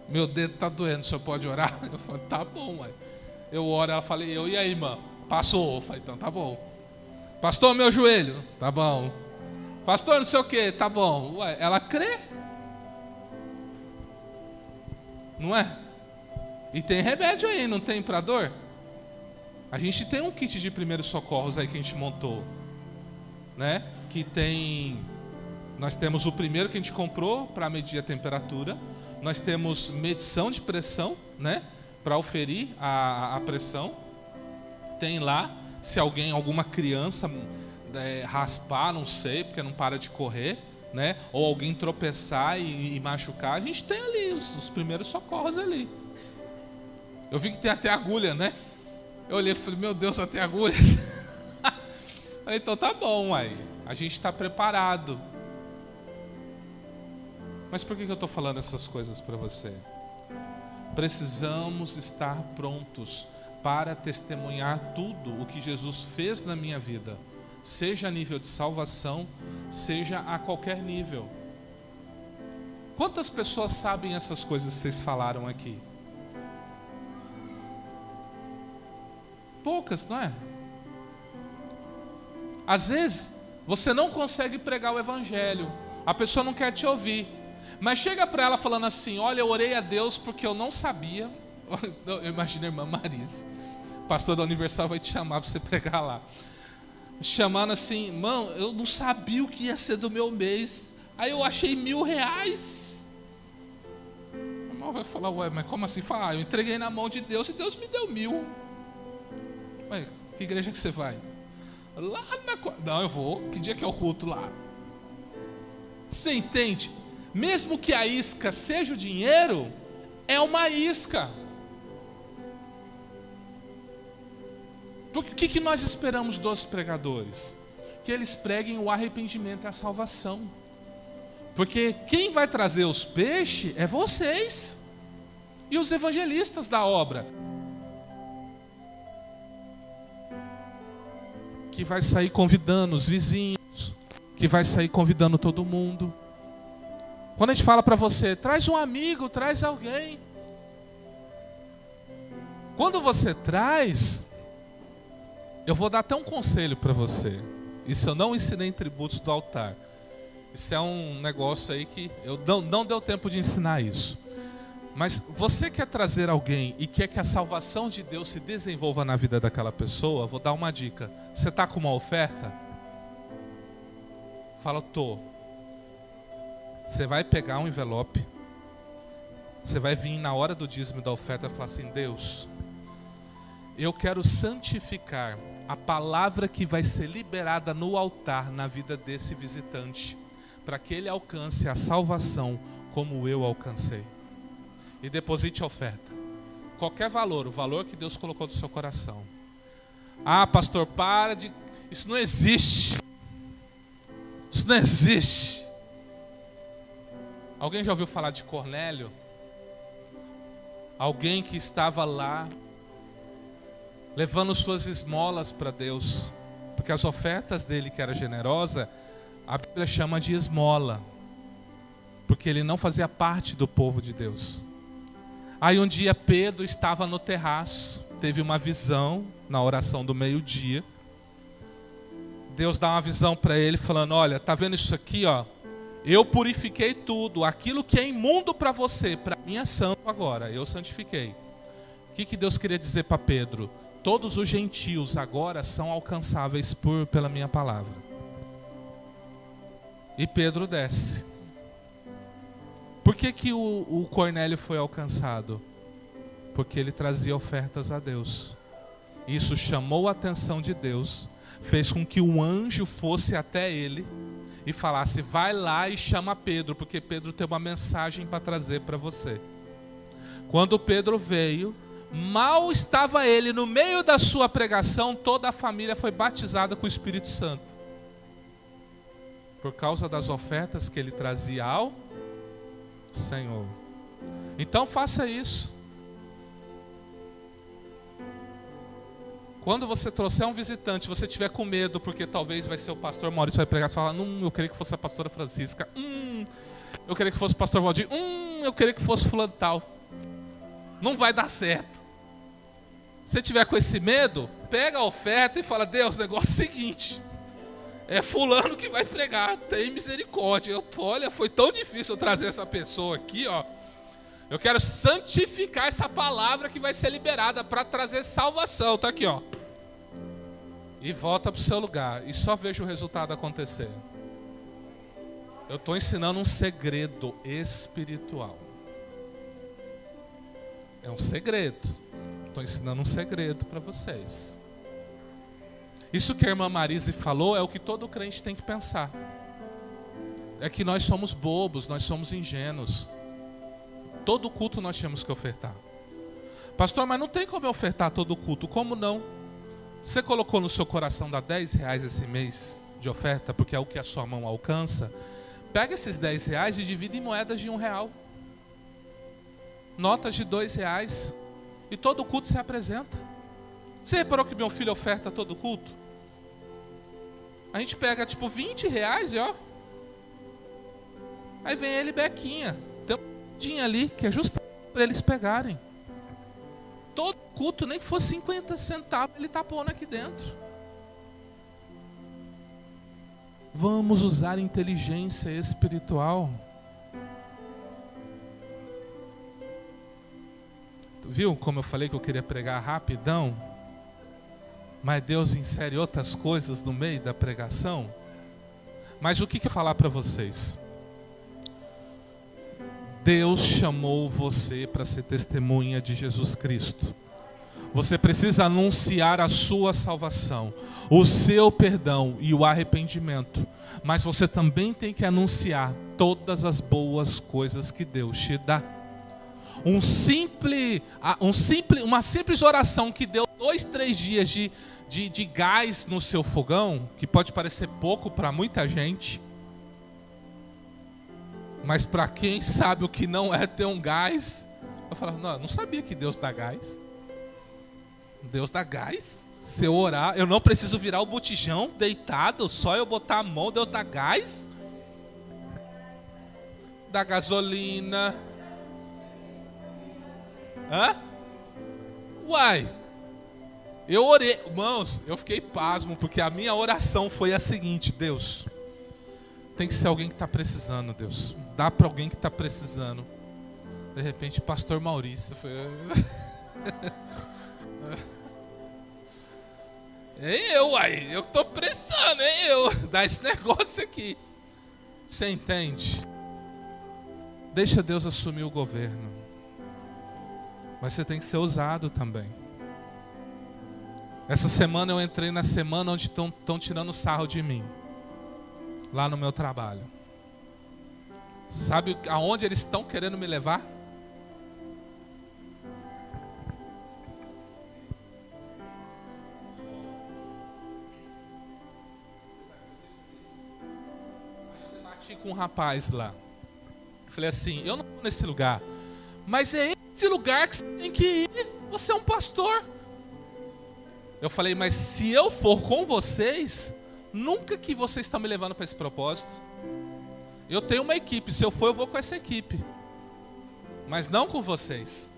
meu dedo tá doendo, o senhor pode orar? Eu falo, tá bom, mãe. Eu oro, ela fala, e aí, irmã? Passou. Eu falei, então tá bom. Pastor, meu joelho, tá bom. Pastor, não sei o que, tá bom. Ué, ela crê? Não é? E tem remédio aí, não tem pra dor? A gente tem um kit de primeiros socorros aí que a gente montou, né? Que tem... Nós temos o primeiro que a gente comprou para medir a temperatura. Nós temos medição de pressão, né? Para oferir a pressão. Tem lá, se alguma criança raspar, não sei, porque não para de correr, né? Ou alguém tropeçar e machucar, a gente tem ali os primeiros socorros ali. Eu vi que tem até agulha, né? Eu olhei e falei, meu Deus, até agulha. Falei, então tá bom, aí. A gente está preparado. Mas por que eu estou falando essas coisas para você? precisamos estar prontos para testemunhar tudo o que Jesus fez na minha vida, seja a nível de salvação, seja a qualquer nível. Quantas pessoas sabem essas coisas que vocês falaram aqui? Poucas, não é? Às vezes, você não consegue pregar o evangelho, a pessoa não quer te ouvir, mas chega para ela falando assim: olha, eu orei a Deus porque eu não sabia. Eu imagino a irmã Marisa, pastor da Universal vai te chamar para você pregar lá, chamando assim: irmão, eu não sabia o que ia ser do meu mês, aí eu achei R$1.000. O irmão vai falar: ué, mas como assim? Fala: eu entreguei na mão de Deus e Deus me deu 1.000. Ué, que igreja que você vai? Lá na... Não, eu vou. Que dia que é o culto lá? Você entende? Mesmo que a isca seja o dinheiro, é uma isca. Porque o que nós esperamos dos pregadores? Que eles preguem o arrependimento e a salvação. Porque quem vai trazer os peixes é vocês e os evangelistas da obra, que vai sair convidando os vizinhos, que vai sair convidando todo mundo. Quando a gente fala para você: traz um amigo, traz alguém. Quando você traz, eu vou dar até um conselho para você. Isso eu não ensinei em tributos do altar. Isso é um negócio aí que eu não deu tempo de ensinar isso. Mas você quer trazer alguém e quer que a salvação de Deus se desenvolva na vida daquela pessoa, vou dar uma dica. Você está com uma oferta? Fala: tô. Você vai pegar um envelope, você vai vir na hora do dízimo da oferta e falar assim: Deus, eu quero santificar a palavra que vai ser liberada no altar na vida desse visitante, para que ele alcance a salvação como eu alcancei. E deposite a oferta. Qualquer valor, o valor que Deus colocou no seu coração. Ah, pastor, para de... Isso não existe. Isso não existe. Alguém já ouviu falar de Cornélio? Alguém que estava lá levando suas esmolas para Deus, porque as ofertas dele, que era generosa, a Bíblia chama de esmola, porque ele não fazia parte do povo de Deus. Aí um dia Pedro estava no terraço, teve uma visão na oração do meio-dia. Deus dá uma visão para ele falando: olha, tá vendo isso aqui, ó? Eu purifiquei tudo, aquilo que é imundo para você, para mim é santo agora, eu santifiquei. O que Deus queria dizer para Pedro? Todos os gentios agora são alcançáveis pela minha palavra. E Pedro desce. Por que o Cornélio foi alcançado? Porque ele trazia ofertas a Deus. Isso chamou a atenção de Deus, fez com que um anjo fosse até ele e falasse: vai lá e chama Pedro, porque Pedro tem uma mensagem para trazer para você. Quando Pedro veio, mal estava ele no meio da sua pregação, toda a família foi batizada com o Espírito Santo, por causa das ofertas que ele trazia ao Senhor. Então faça isso. Quando você trouxer um visitante, você tiver com medo, porque talvez vai ser o pastor Maurício vai pregar, você fala: eu queria que fosse a pastora Francisca, eu queria que fosse o pastor Valdir, eu queria que fosse fulano tal. Não vai dar certo. Se tiver com esse medo, pega a oferta e fala: Deus, o negócio é o seguinte, é fulano que vai pregar, tem misericórdia. Olha, foi tão difícil eu trazer essa pessoa aqui, ó. Eu quero santificar essa palavra que vai ser liberada para trazer salvação. Tá aqui, ó. E volta para o seu lugar e só veja o resultado acontecer. Eu estou ensinando um segredo espiritual. É um segredo. Estou ensinando um segredo para vocês. Isso que a irmã Marise falou é o que todo crente tem que pensar. É que nós somos bobos, nós somos ingênuos. Todo culto nós temos que ofertar. Pastor, mas não tem como eu ofertar todo culto. Como não? Você colocou no seu coração dar R$10 esse mês de oferta, porque é o que a sua mão alcança. Pega esses R$10 e divide em moedas de R$1. notas de R$2, e todo culto se apresenta. Você reparou que meu filho oferta todo culto? A gente pega tipo R$20 e ó. Aí vem ele e Bequinha. Tem um dinheiro ali que é justamente para eles pegarem. Todo culto, nem que fosse 50 centavos, ele está pondo aqui dentro. Vamos usar inteligência espiritual. Viu como eu falei que eu queria pregar rapidão? Mas Deus insere outras coisas no meio da pregação. Mas o que eu falar para vocês? Deus chamou você para ser testemunha de Jesus Cristo. Você precisa anunciar a sua salvação, o seu perdão e o arrependimento. Mas você também tem que anunciar todas as boas coisas que Deus te dá. Uma simples oração que deu 2, 3 dias de gás no seu fogão, que pode parecer pouco para muita gente, mas para quem sabe o que não é ter um gás, eu falo, não sabia que Deus dá gás. Deus dá gás. Se eu orar, eu não preciso virar o botijão deitado, só eu botar a mão, Deus dá gás. Dá gasolina. Hã? Uai, eu orei, irmãos, eu fiquei pasmo, porque a minha oração foi a seguinte: Deus, tem que ser alguém que está precisando, Deus, dá para alguém que está precisando. De repente, pastor Maurício foi... É eu, aí, eu estou precisando, é eu, dar esse negócio aqui. Você entende? Deixa Deus assumir o governo. Mas você tem que ser ousado também. Essa semana eu entrei na semana onde estão tirando sarro de mim. Lá no meu trabalho. Sabe aonde eles estão querendo me levar? Eu debati com um rapaz lá. Falei assim, eu não vou nesse lugar. Mas é esse lugar que você tem que ir. Você é um pastor. Eu falei, mas se eu for com vocês, nunca que vocês estão me levando para esse propósito. Eu tenho uma equipe, se eu for eu vou com essa equipe. Mas não com vocês.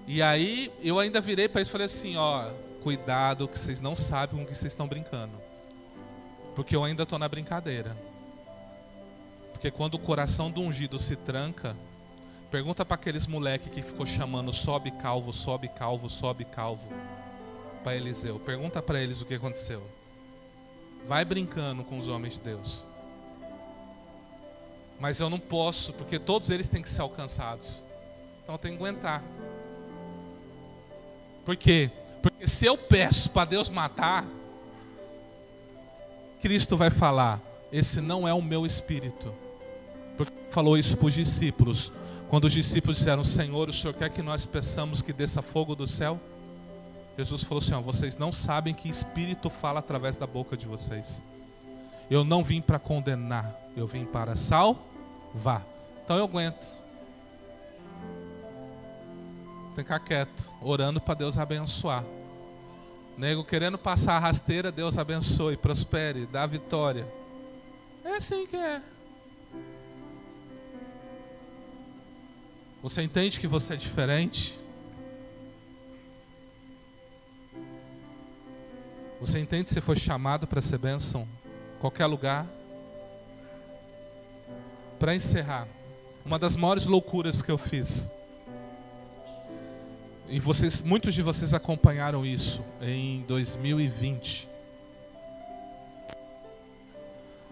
E aí eu ainda virei para eles e falei assim, ó, cuidado que vocês não sabem com que vocês estão brincando. Porque eu ainda estou na brincadeira. Porque quando o coração do ungido se tranca, pergunta para aqueles moleque que ficou chamando sobe calvo, sobe calvo, sobe calvo para Eliseu. Pergunta para eles o que aconteceu. Vai brincando com os homens de Deus. Mas eu não posso, porque todos eles têm que ser alcançados. Então eu tenho que aguentar. Por quê? Porque se eu peço para Deus matar, Cristo vai falar, esse não é o meu espírito. Porque falou isso para os discípulos. Quando os discípulos disseram, Senhor, o Senhor quer que nós peçamos que desça fogo do céu? Jesus falou assim, ó, vocês não sabem que espírito fala através da boca de vocês. Eu não vim para condenar, eu vim para salvar. Então eu aguento. Tem que ficar quieto, orando para Deus abençoar. Nego querendo passar a rasteira, Deus abençoe, prospere, dá vitória. É assim que é. Você entende que você é diferente? Você entende que você foi chamado para ser bênção? Em qualquer lugar? Para encerrar, uma das maiores loucuras que eu fiz, e muitos de vocês acompanharam isso em 2020.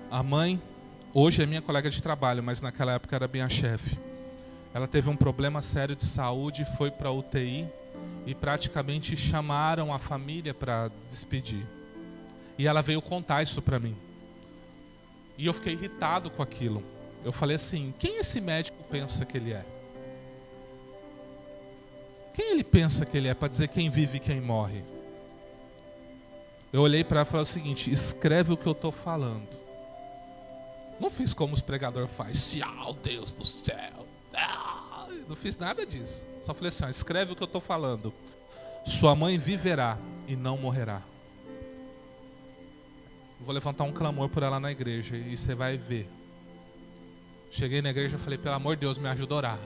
A mãe, hoje é minha colega de trabalho, mas naquela época era minha chefe. Ela teve um problema sério de saúde, foi para a UTI e praticamente chamaram a família para despedir. E ela veio contar isso para mim. E eu fiquei irritado com aquilo. Eu falei assim, quem esse médico pensa que ele é? Quem ele pensa que ele é para dizer quem vive e quem morre? Eu olhei para ela e falei o seguinte, escreve o que eu estou falando. Não fiz como os pregadores fazem. Tchau, Deus do céu. Não fiz nada disso. Só falei assim, ó, escreve o que eu estou falando. Sua mãe viverá e não morrerá. Vou levantar um clamor por ela na igreja e você vai ver. Cheguei na igreja e falei, pelo amor de Deus, me ajuda a orar.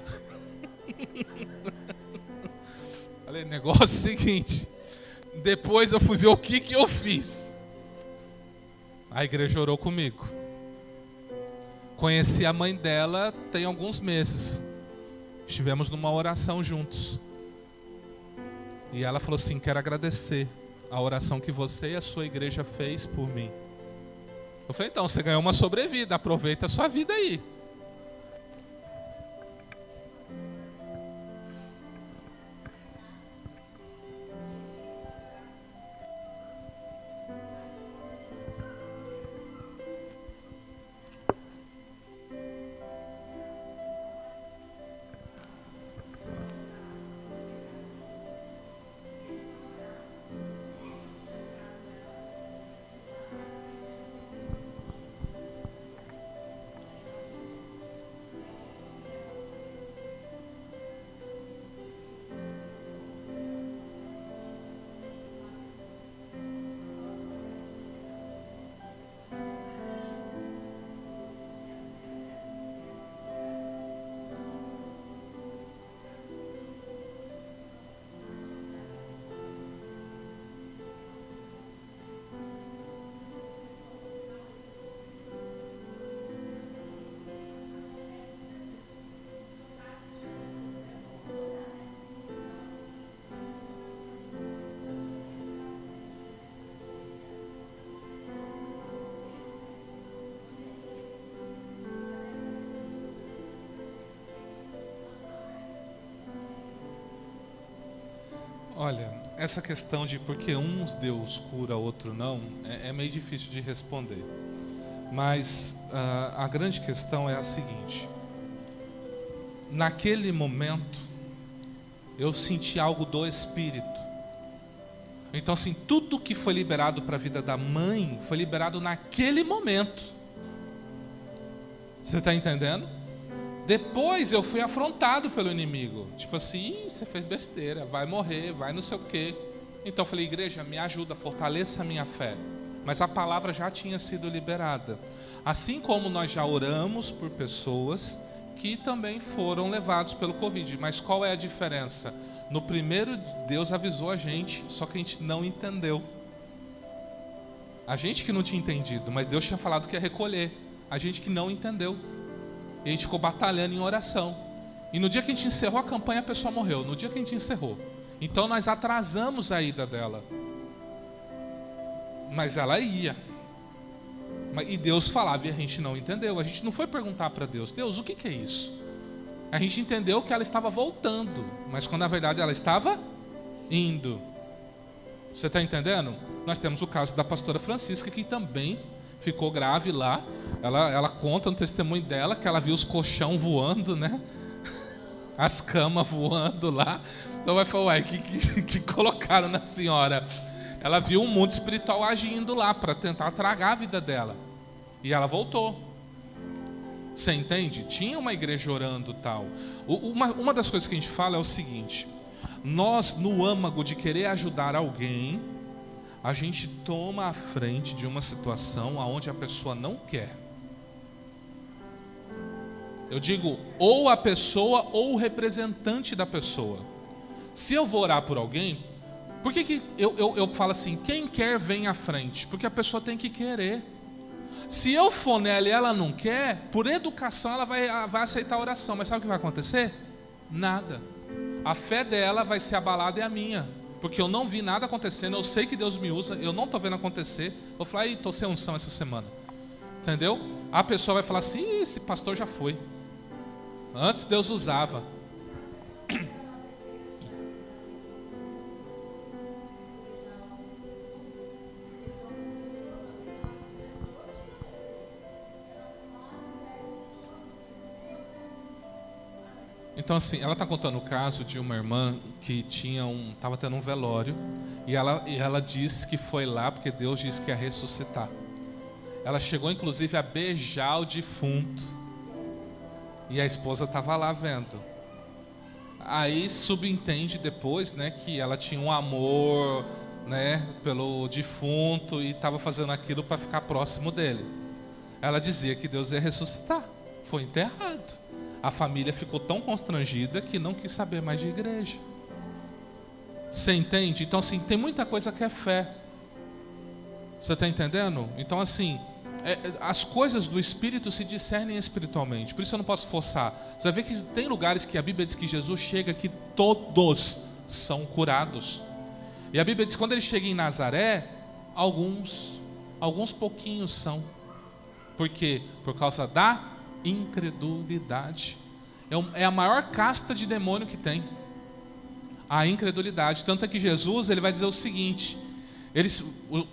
Falei, negócio seguinte. Depois eu fui ver o que eu fiz. A igreja orou comigo. Conheci a mãe dela tem alguns meses. Estivemos numa oração juntos. E ela falou assim, quero agradecer a oração que você e a sua igreja fez por mim. Eu falei, então, você ganhou uma sobrevida, aproveita a sua vida aí. Olha, essa questão de porque uns Deus cura, outro não, é meio difícil de responder. Mas a grande questão é a seguinte. Naquele momento, eu senti algo do Espírito. Então assim, tudo que foi liberado para a vida da mãe, foi liberado naquele momento. Você está entendendo? Depois eu fui afrontado pelo inimigo. Tipo assim, você fez besteira, vai morrer, vai não sei o quê. Então eu falei, igreja, me ajuda, fortaleça a minha fé. Mas a palavra já tinha sido liberada. Assim como nós já oramos por pessoas que também foram levados pelo Covid. Mas qual é a diferença? No primeiro, Deus avisou a gente, só que a gente não entendeu. A gente que não tinha entendido, mas Deus tinha falado que ia recolher. A gente que não entendeu. E a gente ficou batalhando em oração. E no dia que a gente encerrou a campanha, a pessoa morreu. No dia que a gente encerrou. Então nós atrasamos a ida dela. Mas ela ia. E Deus falava e a gente não entendeu. A gente não foi perguntar para Deus, Deus, o que é isso? A gente entendeu que ela estava voltando. Mas quando na verdade ela estava indo. Você está entendendo? Nós temos o caso da pastora Francisca, que também ficou grave lá. Ela conta no testemunho dela que ela viu os colchão voando, né? As camas voando lá. Então vai falar, uai, que colocaram na senhora? Ela viu um mundo espiritual agindo lá para tentar tragar a vida dela. E ela voltou. Você entende? Tinha uma igreja orando tal. Uma das coisas que a gente fala é o seguinte. Nós, no âmago de querer ajudar alguém, a gente toma a frente de uma situação onde a pessoa não quer. Eu digo, ou a pessoa ou o representante da pessoa. Se eu vou orar por alguém, por que eu falo assim, quem quer vem à frente? Porque a pessoa tem que querer. Se eu for nela e ela não quer, por educação ela vai aceitar a oração. Mas sabe o que vai acontecer? Nada. A fé dela vai ser abalada e a minha. Porque eu não vi nada acontecendo, eu sei que Deus me usa, eu não estou vendo acontecer. Eu falo, aí, estou sem unção essa semana. Entendeu? A pessoa vai falar assim, esse pastor já foi. Antes Deus usava. Então assim, ela está contando o caso de uma irmã que estava tendo um velório e ela disse que foi lá porque Deus disse que ia ressuscitar. Ela chegou inclusive a beijar o defunto. E a esposa estava lá vendo. Aí subentende depois, né, que ela tinha um amor, né, pelo defunto e estava fazendo aquilo para ficar próximo dele. Ela dizia que Deus ia ressuscitar. Foi enterrado. A família ficou tão constrangida que não quis saber mais de igreja. Você entende? Então, assim, tem muita coisa que é fé. Você está entendendo? Então, assim, as coisas do Espírito se discernem espiritualmente. Por isso eu não posso forçar. Você vai ver que tem lugares que a Bíblia diz que Jesus chega que todos são curados. E a Bíblia diz que quando ele chega em Nazaré, alguns pouquinhos são. Por quê? Por causa da incredulidade. É a maior casta de demônio que tem. A incredulidade. Tanto é que Jesus, ele vai dizer o seguinte: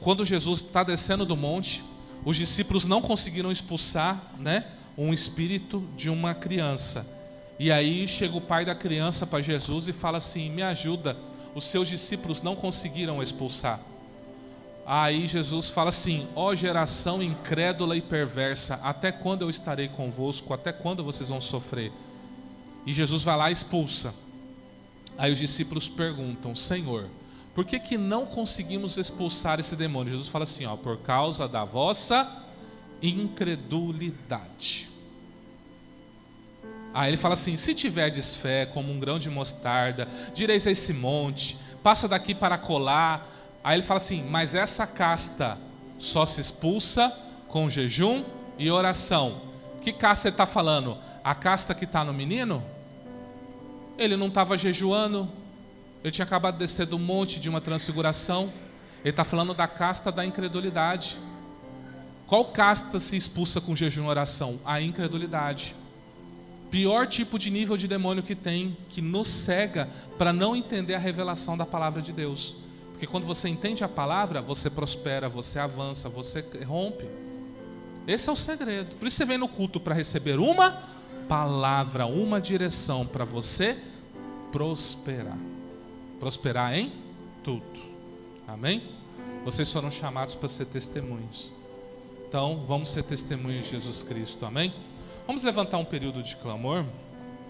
quando Jesus está descendo do monte, os discípulos não conseguiram expulsar, né, um espírito de uma criança. E aí chega o pai da criança para Jesus e fala assim: me ajuda, os seus discípulos não conseguiram expulsar. Aí Jesus fala assim: ó geração incrédula e perversa, até quando eu estarei convosco? Até quando vocês vão sofrer? E Jesus vai lá e expulsa. Aí os discípulos perguntam: Senhor, por que não conseguimos expulsar esse demônio? Jesus fala assim: ó, por causa da vossa incredulidade. Aí ele fala assim: se tiverdes fé como um grão de mostarda, direis a esse monte, passa daqui para colar. Aí ele fala assim: mas essa casta só se expulsa com jejum e oração. Que casta ele está falando? A casta que está no menino? Ele não estava jejuando, ele tinha acabado de descer do monte de uma transfiguração. Ele está falando da casta da incredulidade. Qual casta se expulsa com jejum e oração? A incredulidade. Pior tipo de nível de demônio que tem, que nos cega para não entender a revelação da palavra de Deus. Porque quando você entende a palavra, você prospera, você avança, você rompe. Esse é o segredo. Por isso você vem no culto para receber uma palavra, uma direção para você prosperar. Prosperar em tudo. Amém? Vocês foram chamados para ser testemunhos. Então, vamos ser testemunhos de Jesus Cristo. Amém? Vamos levantar um período de clamor.